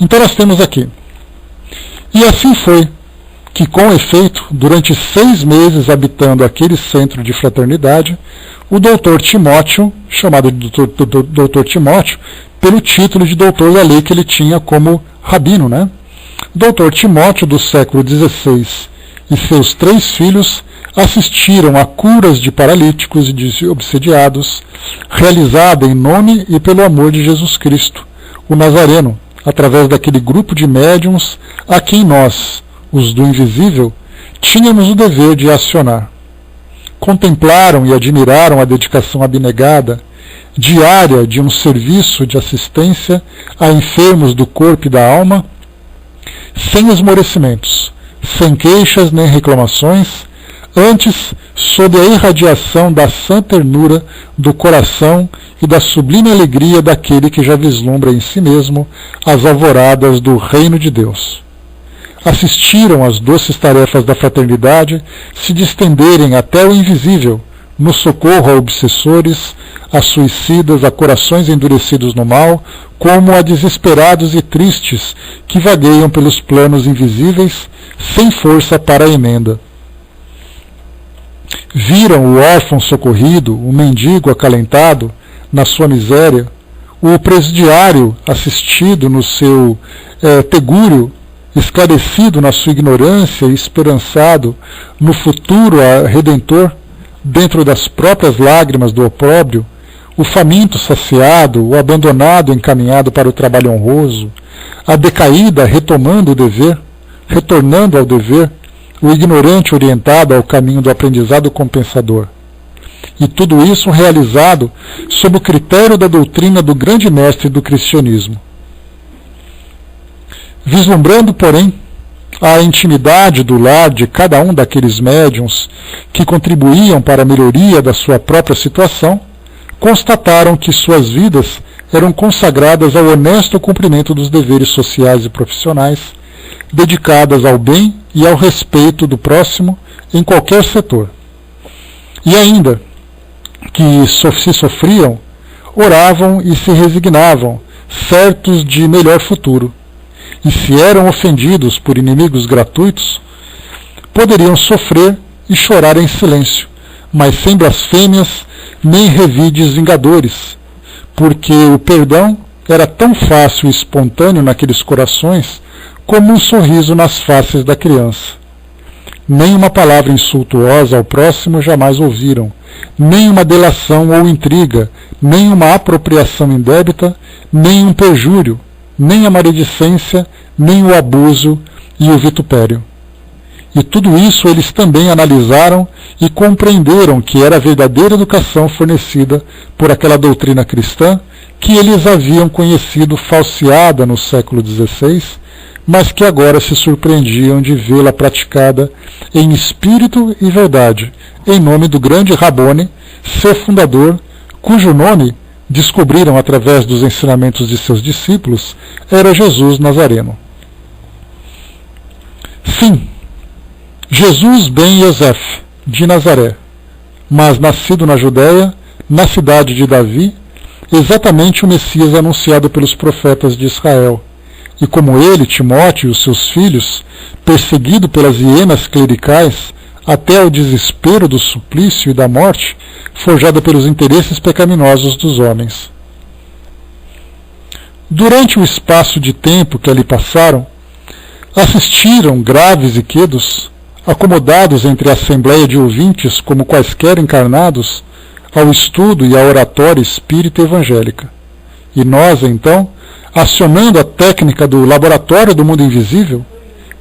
Então nós temos aqui. E assim foi que, com efeito, durante 6 meses habitando aquele centro de fraternidade, o doutor Timóteo, chamado de doutor Timóteo, pelo título de doutor da lei que ele tinha como rabino, né? Doutor Timóteo, do século XVI, e seus 3 filhos assistiram a curas de paralíticos e de obsediados, realizada em nome e pelo amor de Jesus Cristo, o Nazareno, através daquele grupo de médiuns a quem nós, os do invisível, tínhamos o dever de acionar. Contemplaram e admiraram a dedicação abnegada, diária de um serviço de assistência a enfermos do corpo e da alma, sem esmorecimentos, sem queixas nem reclamações, antes sob a irradiação da sã ternura do coração e da sublime alegria daquele que já vislumbra em si mesmo as alvoradas do reino de Deus. Assistiram às doces tarefas da fraternidade se distenderem até o invisível, no socorro a obsessores, a suicidas, a corações endurecidos no mal, como a desesperados e tristes que vagueiam pelos planos invisíveis, sem força para a emenda. Viram o órfão socorrido, o mendigo acalentado na sua miséria, o presidiário assistido no seu tegúrio, esclarecido na sua ignorância e esperançado no futuro redentor, dentro das próprias lágrimas do opróbrio, o faminto saciado, o abandonado encaminhado para o trabalho honroso, a decaída retomando o dever, retornando ao dever, o ignorante orientado ao caminho do aprendizado compensador. E tudo isso realizado sob o critério da doutrina do grande mestre do cristianismo. Vislumbrando, porém, a intimidade do lar de cada um daqueles médiuns que contribuíam para a melhoria da sua própria situação, constataram que suas vidas eram consagradas ao honesto cumprimento dos deveres sociais e profissionais, dedicadas ao bem e ao respeito do próximo em qualquer setor. E ainda que se sofriam, oravam e se resignavam, certos de melhor futuro. E se eram ofendidos por inimigos gratuitos, poderiam sofrer e chorar em silêncio, mas sem blasfêmias nem revides vingadores, porque o perdão era tão fácil e espontâneo naqueles corações como um sorriso nas faces da criança. Nem uma palavra insultuosa ao próximo jamais ouviram, nem uma delação ou intriga, nem uma apropriação indébita, nem um perjúrio, nem a maledicência, nem o abuso e o vitupério. E tudo isso eles também analisaram e compreenderam que era a verdadeira educação fornecida por aquela doutrina cristã que eles haviam conhecido falseada no século XVI, mas que agora se surpreendiam de vê-la praticada em espírito e verdade, em nome do grande Rabboni, seu fundador, cujo nome descobriram através dos ensinamentos de seus discípulos, era Jesus Nazareno. Sim, Jesus ben Yosef, de Nazaré, mas nascido na Judéia, na cidade de Davi, exatamente o Messias anunciado pelos profetas de Israel. E como ele, Timóteo e os seus filhos, perseguido pelas hienas clericais, até o desespero do suplício e da morte, forjada pelos interesses pecaminosos dos homens. Durante o espaço de tempo que ali passaram, assistiram graves e quedos, acomodados entre a assembleia de ouvintes como quaisquer encarnados, ao estudo e à oratória espírita evangélica. E nós, então, acionando a técnica do laboratório do mundo invisível,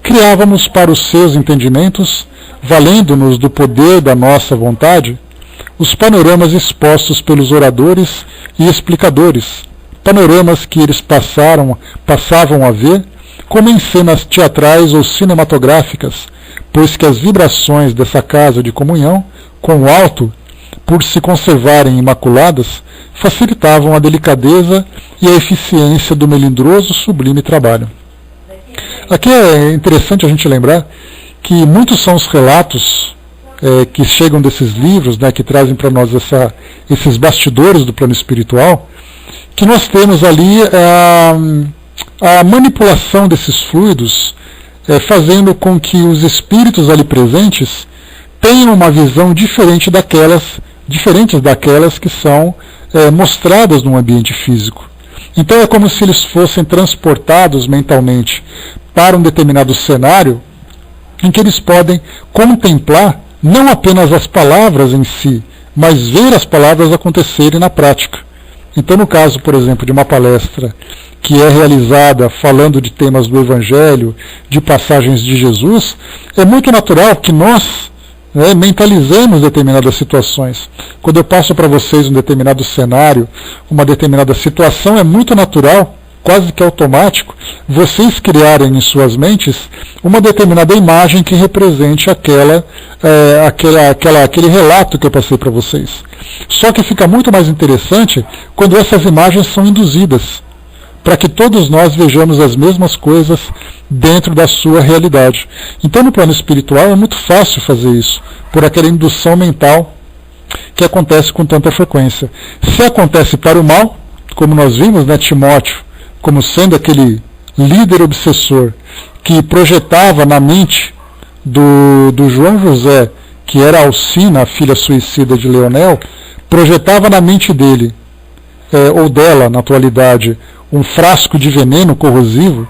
criávamos para os seus entendimentos, valendo-nos do poder da nossa vontade, os panoramas expostos pelos oradores e explicadores, panoramas que eles passavam a ver como em cenas teatrais ou cinematográficas, pois que as vibrações dessa casa de comunhão, com o alto, por se conservarem imaculadas, facilitavam a delicadeza e a eficiência do melindroso sublime trabalho. Aqui é interessante a gente lembrar que muitos são os relatos que chegam desses livros, né, que trazem para nós esses bastidores do plano espiritual, que nós temos ali a manipulação desses fluidos, fazendo com que os espíritos ali presentes tenham uma visão diferentes daquelas que são mostradas no ambiente físico. Então é como se eles fossem transportados mentalmente para um determinado cenário em que eles podem contemplar não apenas as palavras em si, mas ver as palavras acontecerem na prática. Então, no caso, por exemplo, de uma palestra que é realizada falando de temas do Evangelho, de passagens de Jesus, é muito natural que nós mentalizamos determinadas situações. Quando eu passo para vocês um determinado cenário, uma determinada situação, é muito natural, quase que automático, vocês criarem em suas mentes uma determinada imagem que represente aquele relato que eu passei para vocês. Só que fica muito mais interessante quando essas imagens são induzidas, para que todos nós vejamos as mesmas coisas dentro da sua realidade. Então, no plano espiritual, é muito fácil fazer isso, por aquela indução mental que acontece com tanta frequência. Se acontece para o mal, como nós vimos, Timóteo, como sendo aquele líder obsessor que projetava na mente do João José, que era Alcina, a filha suicida de Leonel, projetava na mente dele, ou dela, na atualidade, um frasco de veneno corrosivo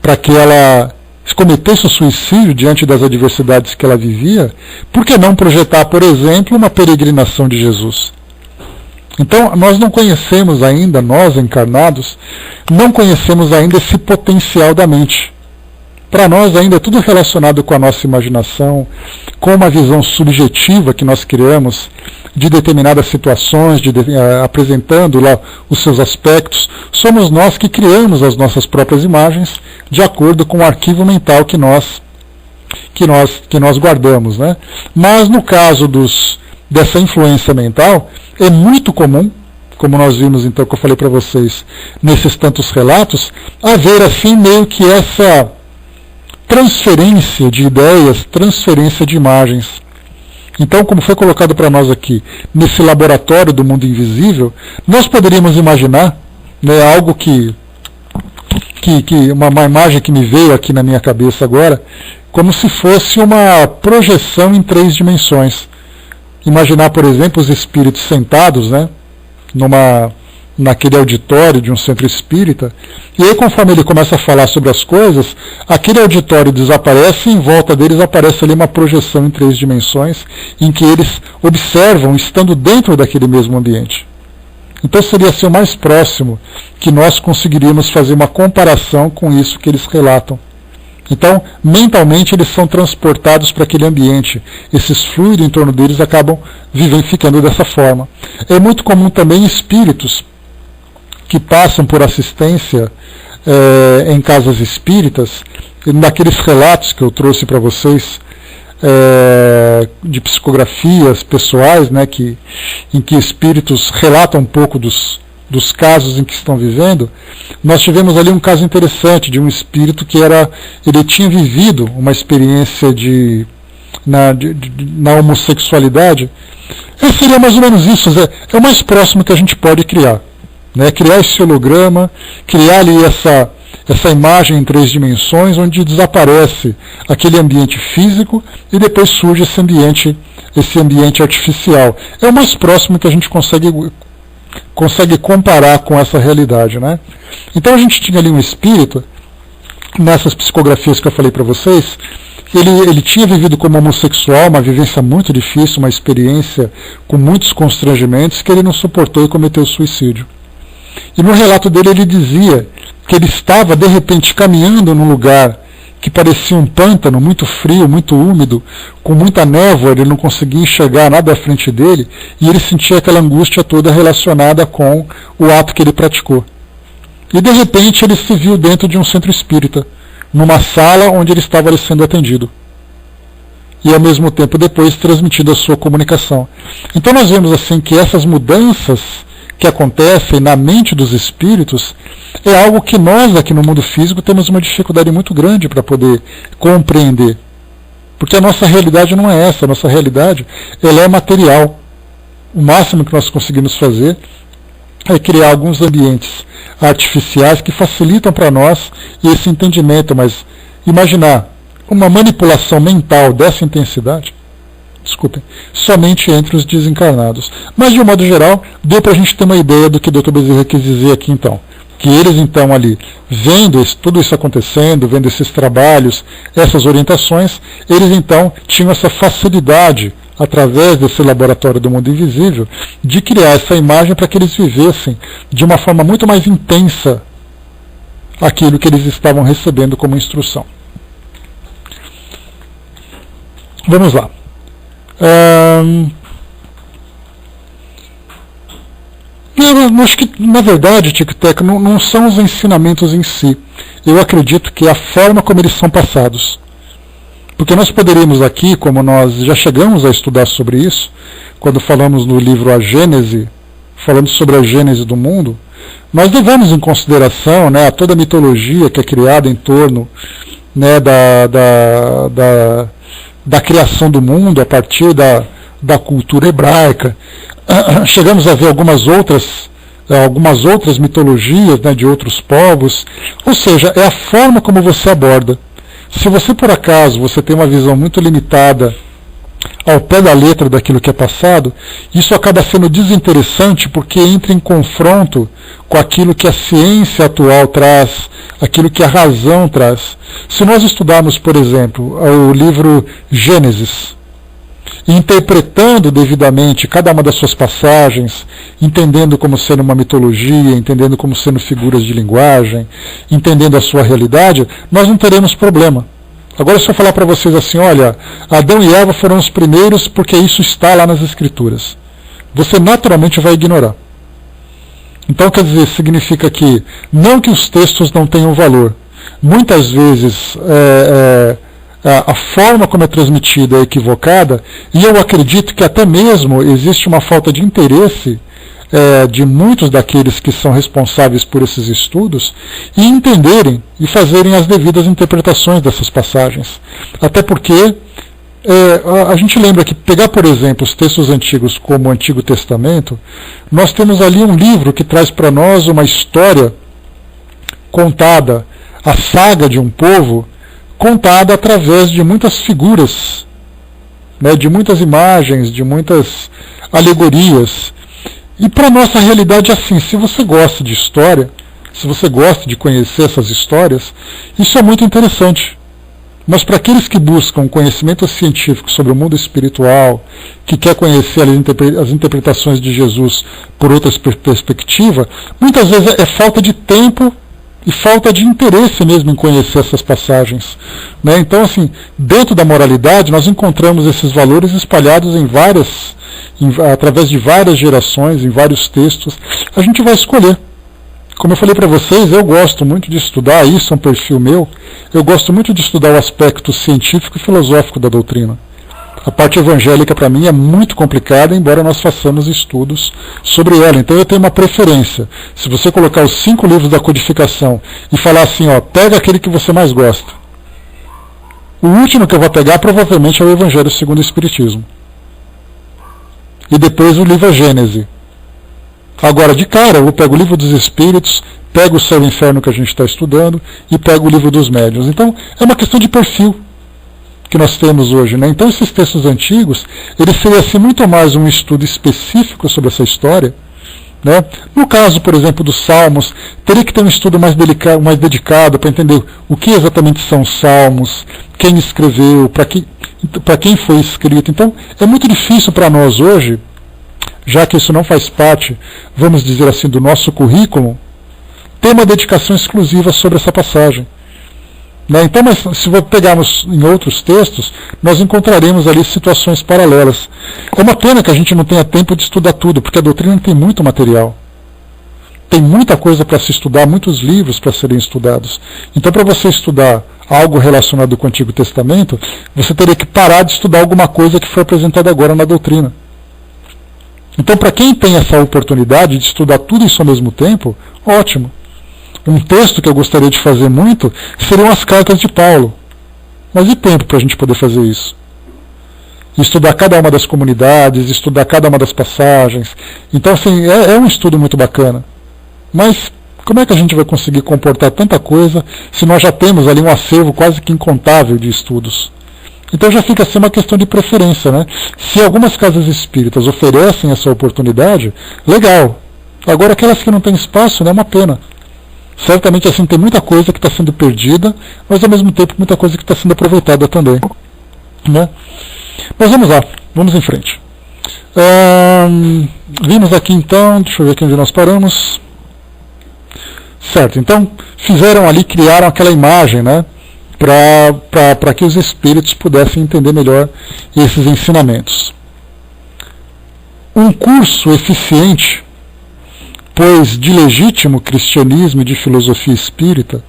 para que ela cometesse o suicídio diante das adversidades que ela vivia, por que não projetar, por exemplo, uma peregrinação de Jesus? Então, nós não conhecemos ainda, nós encarnados, não conhecemos ainda esse potencial da mente. Para nós ainda é tudo relacionado com a nossa imaginação, com uma visão subjetiva que nós criamos de determinadas situações, apresentando lá os seus aspectos. Somos nós que criamos as nossas próprias imagens de acordo com o arquivo mental que nós guardamos, né? Mas no caso dessa influência mental, é muito comum, como nós vimos então, que eu falei para vocês, nesses tantos relatos, haver assim meio que essa transferência de ideias, transferência de imagens. Então, como foi colocado para nós aqui, nesse laboratório do mundo invisível, nós poderíamos imaginar, algo uma imagem que me veio aqui na minha cabeça agora, como se fosse uma projeção em 3 dimensões. Imaginar, por exemplo, os espíritos sentados, naquele auditório de um centro espírita, e aí conforme ele começa a falar sobre as coisas, aquele auditório desaparece e em volta deles aparece ali uma projeção em 3 dimensões, em que eles observam estando dentro daquele mesmo ambiente. Então seria assim o mais próximo que nós conseguiríamos fazer uma comparação com isso que eles relatam. Então, mentalmente, eles são transportados para aquele ambiente. Esses fluidos em torno deles acabam ficando dessa forma. É muito comum também espíritos que passam por assistência em casas espíritas, naqueles relatos que eu trouxe para vocês, de psicografias pessoais, em que espíritos relatam um pouco dos casos em que estão vivendo. Nós tivemos ali um caso interessante de um espírito que ele tinha vivido uma experiência na homossexualidade. Seria mais ou menos isso, é o mais próximo que a gente pode criar. Criar esse holograma, criar ali essa imagem em 3 dimensões, onde desaparece aquele ambiente físico e depois surge esse ambiente artificial. É o mais próximo que a gente consegue comparar com essa realidade, Então a gente tinha ali um espírito, nessas psicografias que eu falei para vocês, ele tinha vivido como homossexual, uma vivência muito difícil, uma experiência com muitos constrangimentos, que ele não suportou e cometeu suicídio. E no relato dele ele dizia que ele estava de repente caminhando num lugar que parecia um pântano, muito frio, muito úmido, com muita névoa, ele não conseguia enxergar nada à frente dele, e ele sentia aquela angústia toda relacionada com o ato que ele praticou. E de repente ele se viu dentro de um centro espírita, numa sala onde ele estava ali sendo atendido. E ao mesmo tempo depois transmitido a sua comunicação. Então nós vemos assim que essas mudanças que acontecem na mente dos espíritos é algo que nós aqui no mundo físico temos uma dificuldade muito grande para poder compreender. Porque a nossa realidade não é essa, a nossa realidade ela é material. O máximo que nós conseguimos fazer é criar alguns ambientes artificiais que facilitam para nós esse entendimento, mas imaginar uma manipulação mental dessa intensidade, somente entre os desencarnados. Mas, de um modo geral, deu para a gente ter uma ideia do que o Dr. Bezerra quis dizer aqui, então. Que eles, então, ali, vendo tudo isso acontecendo, vendo esses trabalhos, essas orientações, eles, então, tinham essa facilidade, através desse laboratório do mundo invisível, de criar essa imagem para que eles vivessem de uma forma muito mais intensa aquilo que eles estavam recebendo como instrução. Vamos lá. Eu acho que, na verdade, Tic-Tac, não são os ensinamentos em si. Eu acredito que é a forma como eles são passados. Porque nós poderíamos aqui, como nós já chegamos a estudar sobre isso, quando falamos no livro A Gênese, falando sobre a gênese do mundo, nós levamos em consideração, né, toda a mitologia que é criada em torno, né, da criação do mundo a partir da cultura hebraica. Chegamos a ver algumas outras mitologias, né, de outros povos. Ou seja, é a forma como você aborda. Se você, por acaso, você tem uma visão muito limitada ao pé da letra daquilo que é passado, isso acaba sendo desinteressante porque entra em confronto com aquilo que a ciência atual traz, aquilo que a razão traz. Se nós estudarmos, por exemplo, o livro Gênesis, interpretando devidamente cada uma das suas passagens, entendendo como sendo uma mitologia, entendendo como sendo figuras de linguagem, entendendo a sua realidade, nós não teremos problema. Agora, se eu falar para vocês assim, olha, Adão e Eva foram os primeiros porque isso está lá nas Escrituras, você naturalmente vai ignorar. Então, quer dizer, significa que, não que os textos não tenham valor, muitas vezes a forma como é transmitida é equivocada, e eu acredito que até mesmo existe uma falta de interesse de muitos daqueles que são responsáveis por esses estudos em entenderem e fazerem as devidas interpretações dessas passagens. Até porque a gente lembra que pegar, por exemplo, os textos antigos como o Antigo Testamento, nós temos ali um livro que traz para nós uma história contada, a saga de um povo, contada através de muitas figuras, né, de muitas imagens, de muitas alegorias. E para a nossa realidade é assim, se você gosta de história, se você gosta de conhecer essas histórias, isso é muito interessante. Mas para aqueles que buscam conhecimento científico sobre o mundo espiritual, que quer conhecer as interpretações de Jesus por outra perspectiva, muitas vezes é falta de tempo e falta de interesse mesmo em conhecer essas passagens. Né? Então, assim, dentro da moralidade, nós encontramos esses valores espalhados através de várias gerações, em vários textos. A gente vai escolher. Como eu falei para vocês, eu gosto muito de estudar, isso é um perfil meu, eu gosto muito de estudar o aspecto científico e filosófico da doutrina. A parte evangélica, para mim, é muito complicada, embora nós façamos estudos sobre ela. Então eu tenho uma preferência. Se você colocar os 5 livros da codificação e falar assim, ó, pega aquele que você mais gosta. O último que eu vou pegar provavelmente é o Evangelho segundo o Espiritismo. E depois o livro A Gênese. Agora, de cara, eu pego o livro dos Espíritos, pego o Céu e o Inferno que a gente está estudando e pego o livro dos Médiuns. Então, é uma questão de perfil que nós temos hoje, né? Então esses textos antigos, eles seriam assim muito mais um estudo específico sobre essa história, né? No caso, por exemplo, dos Salmos, teria que ter um estudo mais dedicado para entender o que exatamente são os Salmos, quem escreveu, para quem foi escrito. Então é muito difícil para nós hoje, já que isso não faz parte, vamos dizer assim, do nosso currículo, ter uma dedicação exclusiva sobre essa passagem. Então, mas se pegarmos em outros textos, nós encontraremos ali situações paralelas. É uma pena que a gente não tenha tempo de estudar tudo, porque a doutrina tem muito material. Tem muita coisa para se estudar, muitos livros para serem estudados. Então, para você estudar algo relacionado com o Antigo Testamento, você teria que parar de estudar alguma coisa que foi apresentada agora na doutrina. Então, para quem tem essa oportunidade de estudar tudo isso ao mesmo tempo, ótimo. Um texto que eu gostaria de fazer muito seriam as cartas de Paulo. Mas e tempo para a gente poder fazer isso? Estudar cada uma das comunidades, estudar cada uma das passagens. Então, assim, é um estudo muito bacana. Mas como é que a gente vai conseguir comportar tanta coisa se nós já temos ali um acervo quase que incontável de estudos? Então já fica assim uma questão de preferência, né? Se algumas casas espíritas oferecem essa oportunidade, legal. Agora aquelas que não têm espaço, né, é uma pena. Certamente assim tem muita coisa que está sendo perdida, mas ao mesmo tempo muita coisa que está sendo aproveitada também, né? Mas vamos lá, vamos em frente. Vimos aqui então, deixa eu ver aqui onde nós paramos. Certo, então fizeram ali, criaram aquela imagem, né, para que os espíritos pudessem entender melhor esses ensinamentos. Um curso eficiente, pois de legítimo cristianismo e de filosofia espírita,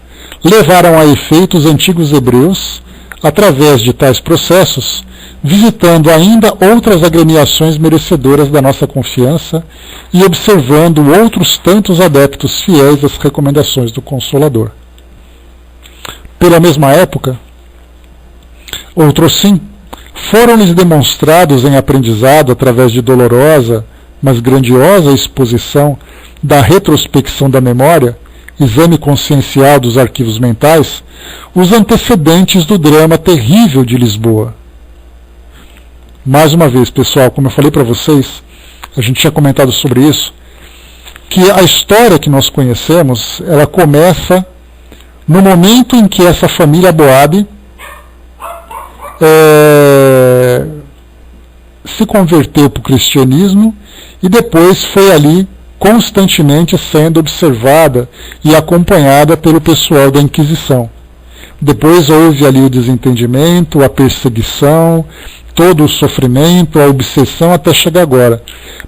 levaram a efeito os antigos hebreus, através de tais processos, visitando ainda outras agremiações merecedoras da nossa confiança e observando outros tantos adeptos fiéis às recomendações do Consolador. Pela mesma época, outros sim, foram-lhes demonstrados em aprendizado através de dolorosa, mas grandiosa exposição da retrospecção da memória, exame consciencial dos arquivos mentais, os antecedentes do drama terrível de Lisboa. Mais uma vez, pessoal, como eu falei para vocês, a gente tinha comentado sobre isso, que a história que nós conhecemos, ela começa no momento em que essa família Boabe se converteu para o cristianismo e depois foi ali constantemente sendo observada e acompanhada pelo pessoal da Inquisição. Depois houve ali o desentendimento, a perseguição, todo o sofrimento, a obsessão até chegar agora.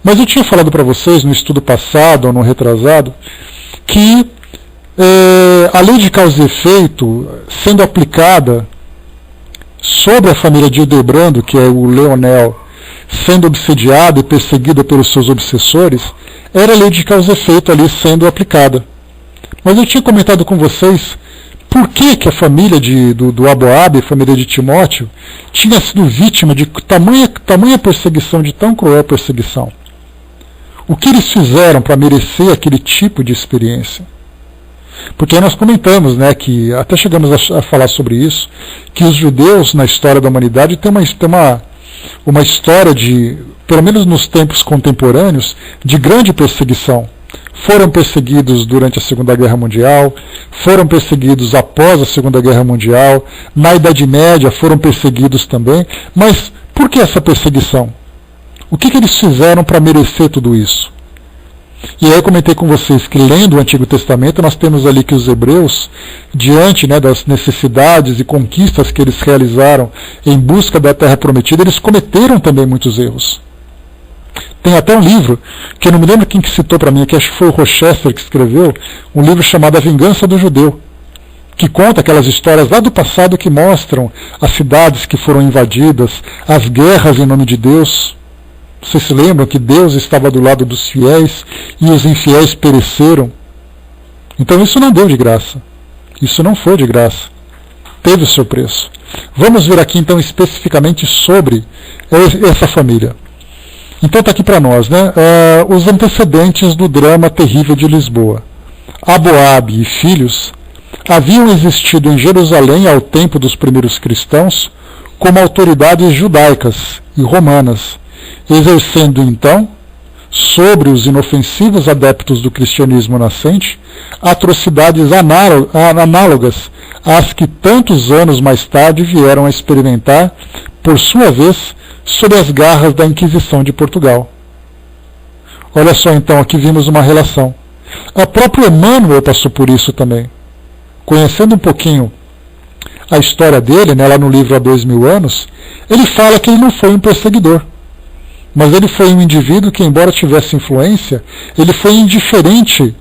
Mas eu tinha falado para vocês no estudo passado, ou no retrasado, que a lei de causa e efeito, sendo aplicada sobre a família de Hildebrando, que é o Leonel, sendo obsediado e perseguido pelos seus obsessores, era a lei de causa e efeito ali sendo aplicada. Mas eu tinha comentado com vocês por que a família do Aboabe, a família de Timóteo, tinha sido vítima de tamanha perseguição, de tão cruel perseguição. O que eles fizeram para merecer aquele tipo de experiência? Porque nós comentamos, né, que até chegamos a falar sobre isso, que os judeus na história da humanidade têm uma história de, pelo menos nos tempos contemporâneos, de grande perseguição. Foram perseguidos durante a Segunda Guerra Mundial, foram perseguidos após a Segunda Guerra Mundial, na Idade Média foram perseguidos também. Mas por que essa perseguição? O que eles fizeram para merecer tudo isso? E aí eu comentei com vocês que, lendo o Antigo Testamento, nós temos ali que os hebreus, diante, né, das necessidades e conquistas que eles realizaram em busca da Terra Prometida, eles cometeram também muitos erros. Tem até um livro, que eu não me lembro quem que citou para mim, que acho que foi o Rochester que escreveu, um livro chamado A Vingança do Judeu, que conta aquelas histórias lá do passado que mostram as cidades que foram invadidas, as guerras em nome de Deus. Vocês se lembram que Deus estava do lado dos fiéis e os infiéis pereceram? Então isso não deu de graça. Isso não foi de graça. Teve o seu preço. Vamos ver aqui então especificamente sobre essa família. Então está aqui para nós, né? Os antecedentes do drama terrível de Lisboa. Aboabe e filhos haviam existido em Jerusalém ao tempo dos primeiros cristãos como autoridades judaicas e romanas, exercendo então, sobre os inofensivos adeptos do cristianismo nascente, atrocidades análogas às que tantos anos mais tarde vieram a experimentar, por sua vez, sob as garras da Inquisição de Portugal. Olha só então, aqui vimos uma relação. A própria Emmanuel passou por isso também. Conhecendo um pouquinho a história dele, né, lá no livro Há 2000 anos, ele fala que ele não foi um perseguidor. Mas ele foi um indivíduo que, embora tivesse influência, ele foi indiferente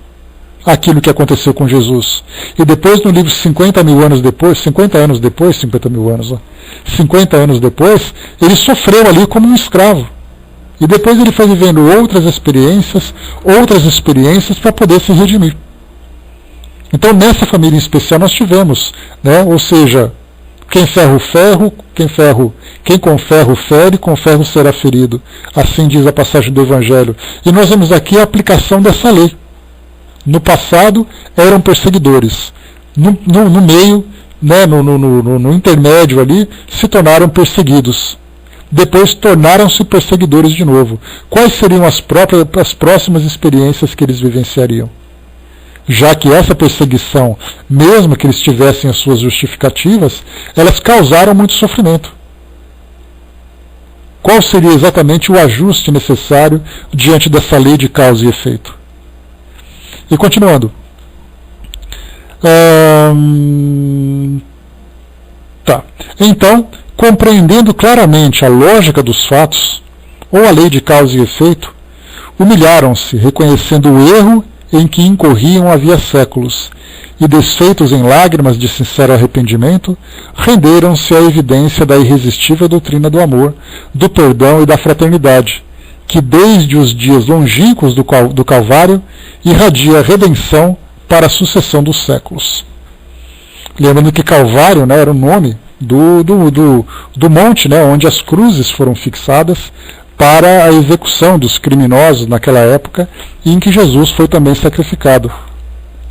àquilo que aconteceu com Jesus. E depois, no livro 50 anos depois, ele sofreu ali como um escravo. E depois ele foi vivendo outras experiências para poder se redimir. Então, nessa família em especial, nós tivemos, né, ou seja, quem com ferro fere, com ferro será ferido. Assim diz a passagem do Evangelho. E nós vemos aqui a aplicação dessa lei. No passado eram perseguidores. No meio, né, no intermédio ali, se tornaram perseguidos. Depois tornaram-se perseguidores de novo. Quais seriam as próximas experiências que eles vivenciariam? Já que essa perseguição, mesmo que eles tivessem as suas justificativas, elas causaram muito sofrimento. Qual seria exatamente o ajuste necessário diante dessa lei de causa e efeito? E continuando, Tá. Então, compreendendo claramente a lógica dos fatos, ou a lei de causa e efeito, humilharam-se, reconhecendo o erro em que incorriam havia séculos, e desfeitos em lágrimas de sincero arrependimento, renderam-se à evidência da irresistível doutrina do amor, do perdão e da fraternidade, que desde os dias longínquos do Calvário irradia a redenção para a sucessão dos séculos. Lembrando que Calvário, né, era o nome do monte, né, onde as cruzes foram fixadas para a execução dos criminosos naquela época, e em que Jesus foi também sacrificado.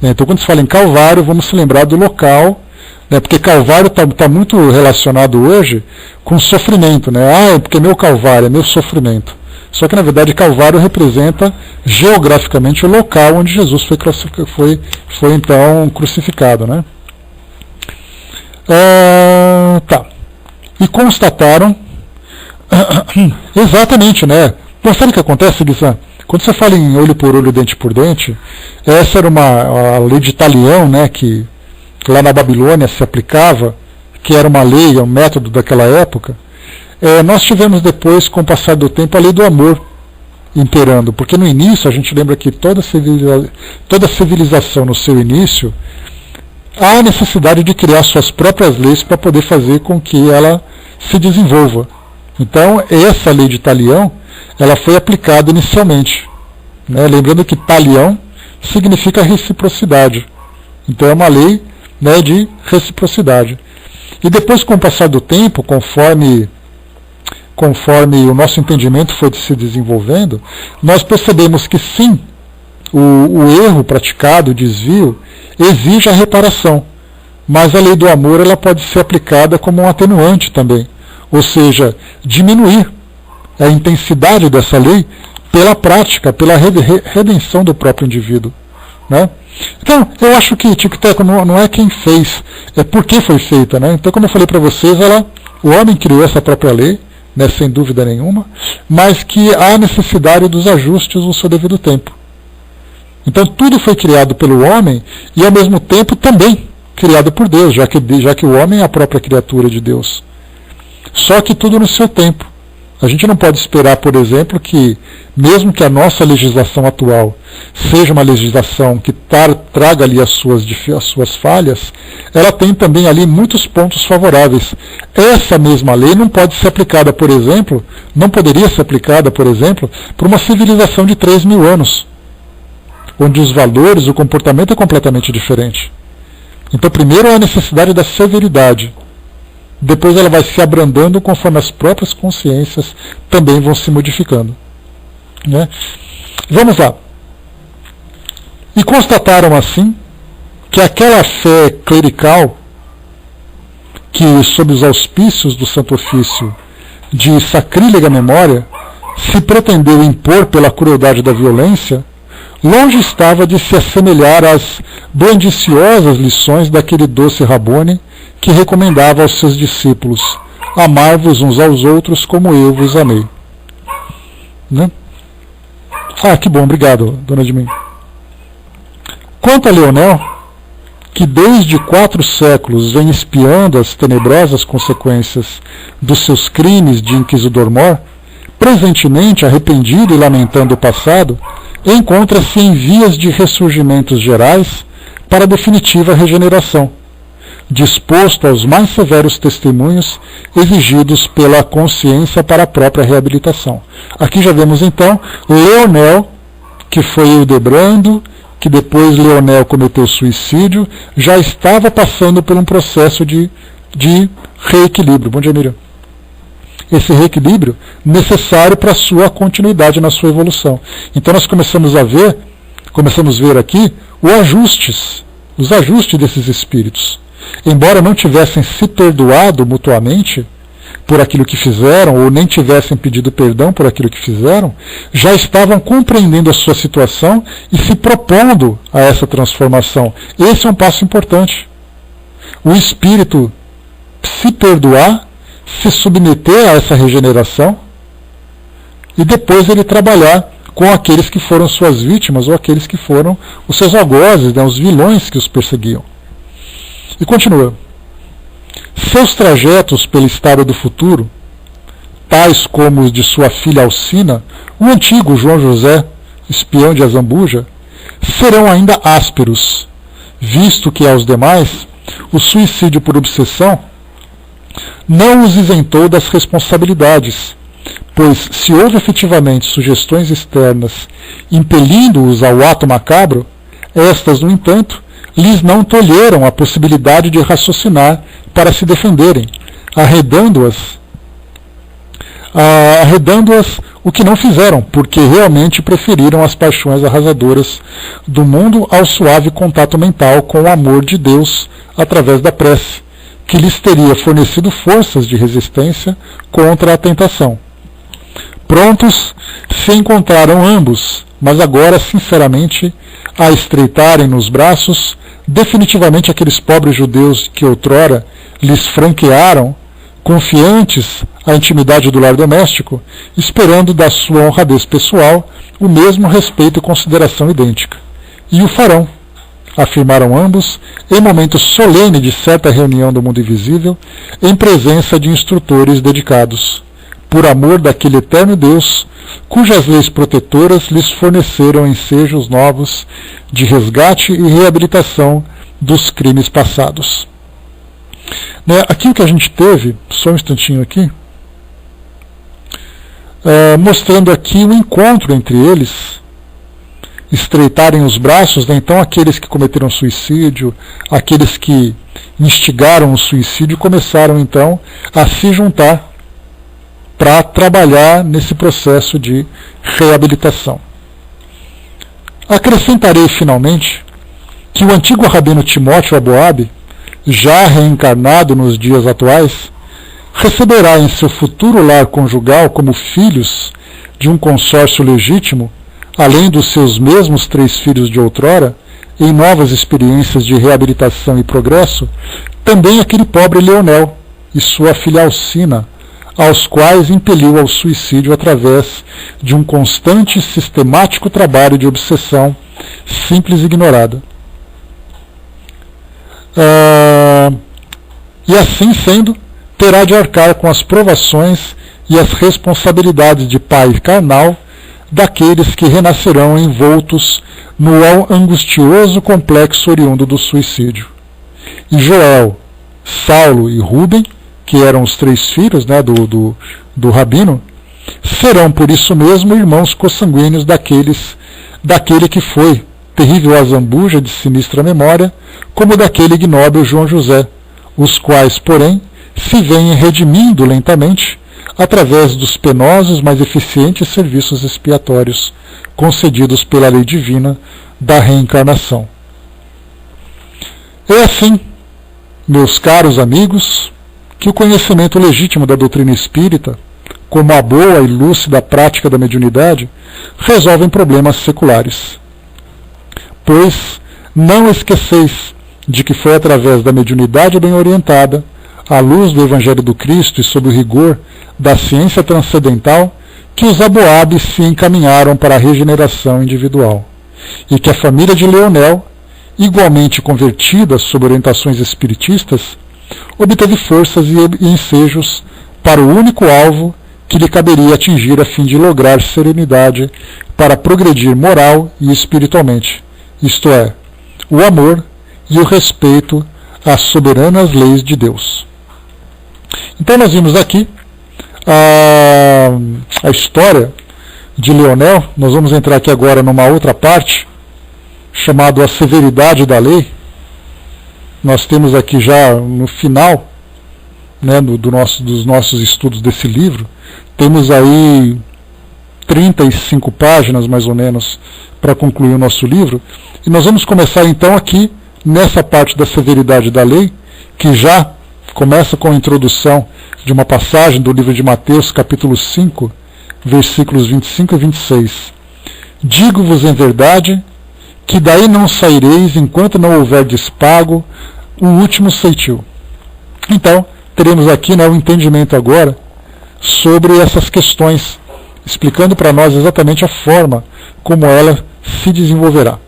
Então, quando se fala em Calvário, vamos se lembrar do local, né, porque Calvário está muito relacionado hoje com sofrimento. Né? É porque meu Calvário é meu sofrimento. Só que, na verdade, Calvário representa geograficamente o local onde Jesus foi então crucificado. Né? Tá. E constataram exatamente, né? Mas sabe o que acontece, Guizã? Quando você fala em olho por olho, dente por dente, essa era a lei de Talião, né, que lá na Babilônia se aplicava, que era uma lei, um método daquela época. Nós tivemos depois, com o passar do tempo, a lei do amor imperando, porque no início, a gente lembra que toda civilização no seu início, há a necessidade de criar suas próprias leis para poder fazer com que ela se desenvolva. Então, essa lei de Talião, ela foi aplicada inicialmente. Né? Lembrando que Talião significa reciprocidade. Então, é uma lei, né, de reciprocidade. E depois, com o passar do tempo, conforme o nosso entendimento foi se desenvolvendo, nós percebemos que sim, o erro praticado, o desvio, exige a reparação. Mas a lei do amor, ela pode ser aplicada como um atenuante também. Ou seja, diminuir a intensidade dessa lei pela prática, pela redenção do próprio indivíduo. Né? Então, eu acho que tic-tac não é quem fez, é por que foi feita. Né? Então, como eu falei para vocês, o homem criou essa própria lei, né, sem dúvida nenhuma, mas que há necessidade dos ajustes no seu devido tempo. Então, tudo foi criado pelo homem e, ao mesmo tempo, também criado por Deus, já que o homem é a própria criatura de Deus. Só que tudo no seu tempo. A gente não pode esperar, por exemplo, que, mesmo que a nossa legislação atual seja uma legislação que traga ali as suas falhas, ela tem também ali muitos pontos favoráveis. Essa mesma lei não pode ser aplicada, por exemplo, não poderia ser aplicada, por exemplo, por uma civilização de 3.000 anos, onde os valores, o comportamento é completamente diferente. Então, primeiro é a necessidade da severidade. Depois ela vai se abrandando conforme as próprias consciências também vão se modificando. Né? Vamos lá. E constataram assim que aquela fé clerical que, sob os auspícios do Santo Ofício de sacrílega memória, se pretendeu impor pela crueldade da violência, longe estava de se assemelhar às blandiciosas lições daquele doce Rabboni que recomendava aos seus discípulos: amai-vos uns aos outros como eu vos amei. Né? Que bom, obrigado, dona Edmim. Quanto a Leonel, que desde 4 séculos vem espiando as tenebrosas consequências dos seus crimes de inquisidor-mor, presentemente arrependido e lamentando o passado, encontra-se em vias de ressurgimentos gerais para a definitiva regeneração, disposto aos mais severos testemunhos exigidos pela consciência para a própria reabilitação. Aqui já vemos então Leonel, que foi Hildebrando, que depois Leonel cometeu suicídio, já estava passando por um processo de reequilíbrio. Bom dia, Miriam. Esse reequilíbrio necessário para a sua continuidade na sua evolução. Então nós começamos a ver aqui os ajustes desses espíritos. Embora não tivessem se perdoado mutuamente por aquilo que fizeram, ou nem tivessem pedido perdão por aquilo que fizeram, já estavam compreendendo a sua situação e se propondo a essa transformação. Esse é um passo importante. O espírito se perdoar, se submeter a essa regeneração e depois ele trabalhar com aqueles que foram suas vítimas ou aqueles que foram os seus algozes, né, os vilões que os perseguiam. E continua. Seus trajetos pelo estado do futuro, tais como os de sua filha Alcina, o antigo João José, espião de Azambuja, serão ainda ásperos, visto que aos demais o suicídio por obsessão não os isentou das responsabilidades, pois se houve efetivamente sugestões externas impelindo-os ao ato macabro, estas, no entanto, lhes não tolheram a possibilidade de raciocinar para se defenderem, arredando-as o que não fizeram, porque realmente preferiram as paixões arrasadoras do mundo ao suave contato mental com o amor de Deus através da prece, que lhes teria fornecido forças de resistência contra a tentação. Prontos se encontraram ambos, mas agora, sinceramente, a estreitarem nos braços definitivamente aqueles pobres judeus que outrora lhes franquearam, confiantes à intimidade do lar doméstico, esperando da sua honradez pessoal o mesmo respeito e consideração idêntica. E o farão, afirmaram ambos, em momento solene de certa reunião do mundo invisível, em presença de instrutores dedicados, por amor daquele eterno Deus, cujas leis protetoras lhes forneceram ensejos novos de resgate e reabilitação dos crimes passados. Aqui o que a gente teve, só um instantinho aqui, mostrando aqui o encontro entre eles, estreitarem os braços, então aqueles que cometeram suicídio, aqueles que instigaram o suicídio, começaram então a se juntar para trabalhar nesse processo de reabilitação. Acrescentarei finalmente que o antigo rabino Timóteo Aboab, já reencarnado nos dias atuais, receberá em seu futuro lar conjugal como filhos de um consórcio legítimo, além dos seus mesmos 3 filhos de outrora, em novas experiências de reabilitação e progresso, também aquele pobre Leonel e sua filha Alcina, aos quais impeliu ao suicídio através de um constante e sistemático trabalho de obsessão simples e ignorada. E assim sendo, terá de arcar com as provações e as responsabilidades de pai carnal daqueles que renascerão envoltos no angustioso complexo oriundo do suicídio. E Joel, Saulo e Rubem, que eram os 3 filhos do rabino, serão por isso mesmo irmãos consanguíneos daquele que foi terrível Azambuja de sinistra memória, como daquele ignóbil João José, os quais, porém, se vêm redimindo lentamente através dos penosos, mas eficientes serviços expiatórios concedidos pela lei divina da reencarnação. É assim, meus caros amigos, que o conhecimento legítimo da doutrina espírita, como a boa e lúcida prática da mediunidade, resolvem problemas seculares. Pois não esqueceis de que foi através da mediunidade bem orientada, à luz do Evangelho do Cristo e sob o rigor da ciência transcendental, que os Aboabes se encaminharam para a regeneração individual, e que a família de Leonel, igualmente convertida sob orientações espiritistas, obteve forças e ensejos para o único alvo que lhe caberia atingir a fim de lograr serenidade para progredir moral e espiritualmente, isto é, o amor e o respeito às soberanas leis de Deus. Então nós vimos aqui a história de Leonel. Nós vamos entrar aqui agora numa outra parte, chamada a severidade da lei. Nós temos aqui já no final, dos nossos estudos desse livro, temos aí 35 páginas mais ou menos para concluir o nosso livro, e nós vamos começar então aqui nessa parte da severidade da lei, que já começa com a introdução de uma passagem do livro de Mateus, capítulo 5, versículos 25 e 26. Digo-vos em verdade que daí não saireis enquanto não houverdes pago o último ceitil. Então, teremos aqui o entendimento agora sobre essas questões, explicando para nós exatamente a forma como ela se desenvolverá.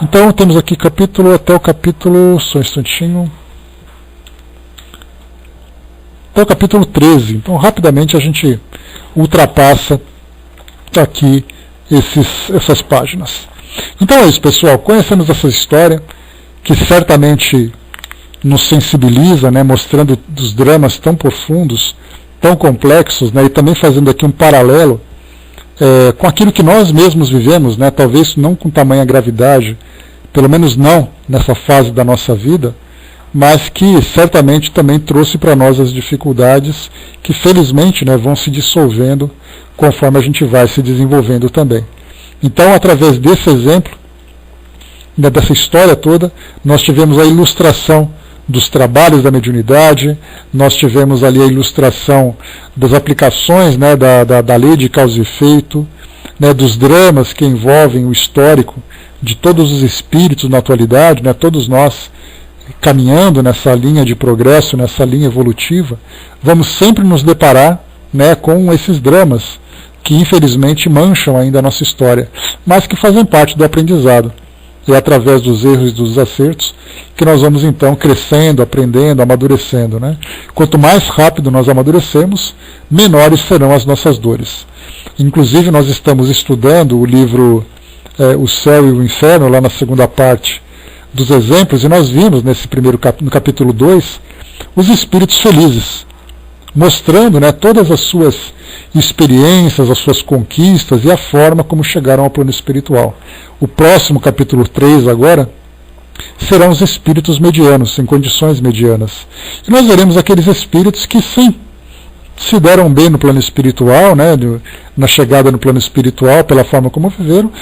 Então, temos aqui capítulo até o capítulo, só um instantinho, até o capítulo 13. Então, rapidamente a gente ultrapassa aqui essas páginas. Então é isso, pessoal. Conhecemos essa história, que certamente nos sensibiliza, né, mostrando os dramas tão profundos, tão complexos, né, e também fazendo aqui um paralelo com aquilo que nós mesmos vivemos, né, talvez não com tamanha gravidade, pelo menos não nessa fase da nossa vida, mas que certamente também trouxe para nós as dificuldades que felizmente, né, vão se dissolvendo conforme a gente vai se desenvolvendo também. Então, através desse exemplo, né, dessa história toda, nós tivemos a ilustração dos trabalhos da mediunidade, nós tivemos ali a ilustração das aplicações, né, da lei de causa e efeito, né, dos dramas que envolvem o histórico de todos os espíritos na atualidade, né, todos nós caminhando nessa linha de progresso, nessa linha evolutiva, vamos sempre nos deparar, né, com esses dramas que infelizmente mancham ainda a nossa história, mas que fazem parte do aprendizado. É através dos erros e dos acertos que nós vamos então crescendo, aprendendo, amadurecendo, né? Quanto mais rápido nós amadurecemos, menores serão as nossas dores. Inclusive nós estamos estudando o livro O Céu e o Inferno, lá na segunda parte dos exemplos, e nós vimos nesse primeiro no capítulo 2 os espíritos felizes, mostrando, né, todas as suas experiências, as suas conquistas e a forma como chegaram ao plano espiritual. O próximo capítulo 3 agora serão os espíritos medianos, em condições medianas. E nós veremos aqueles espíritos que sim, se deram bem no plano espiritual, né, na chegada no plano espiritual, pela forma como viveram,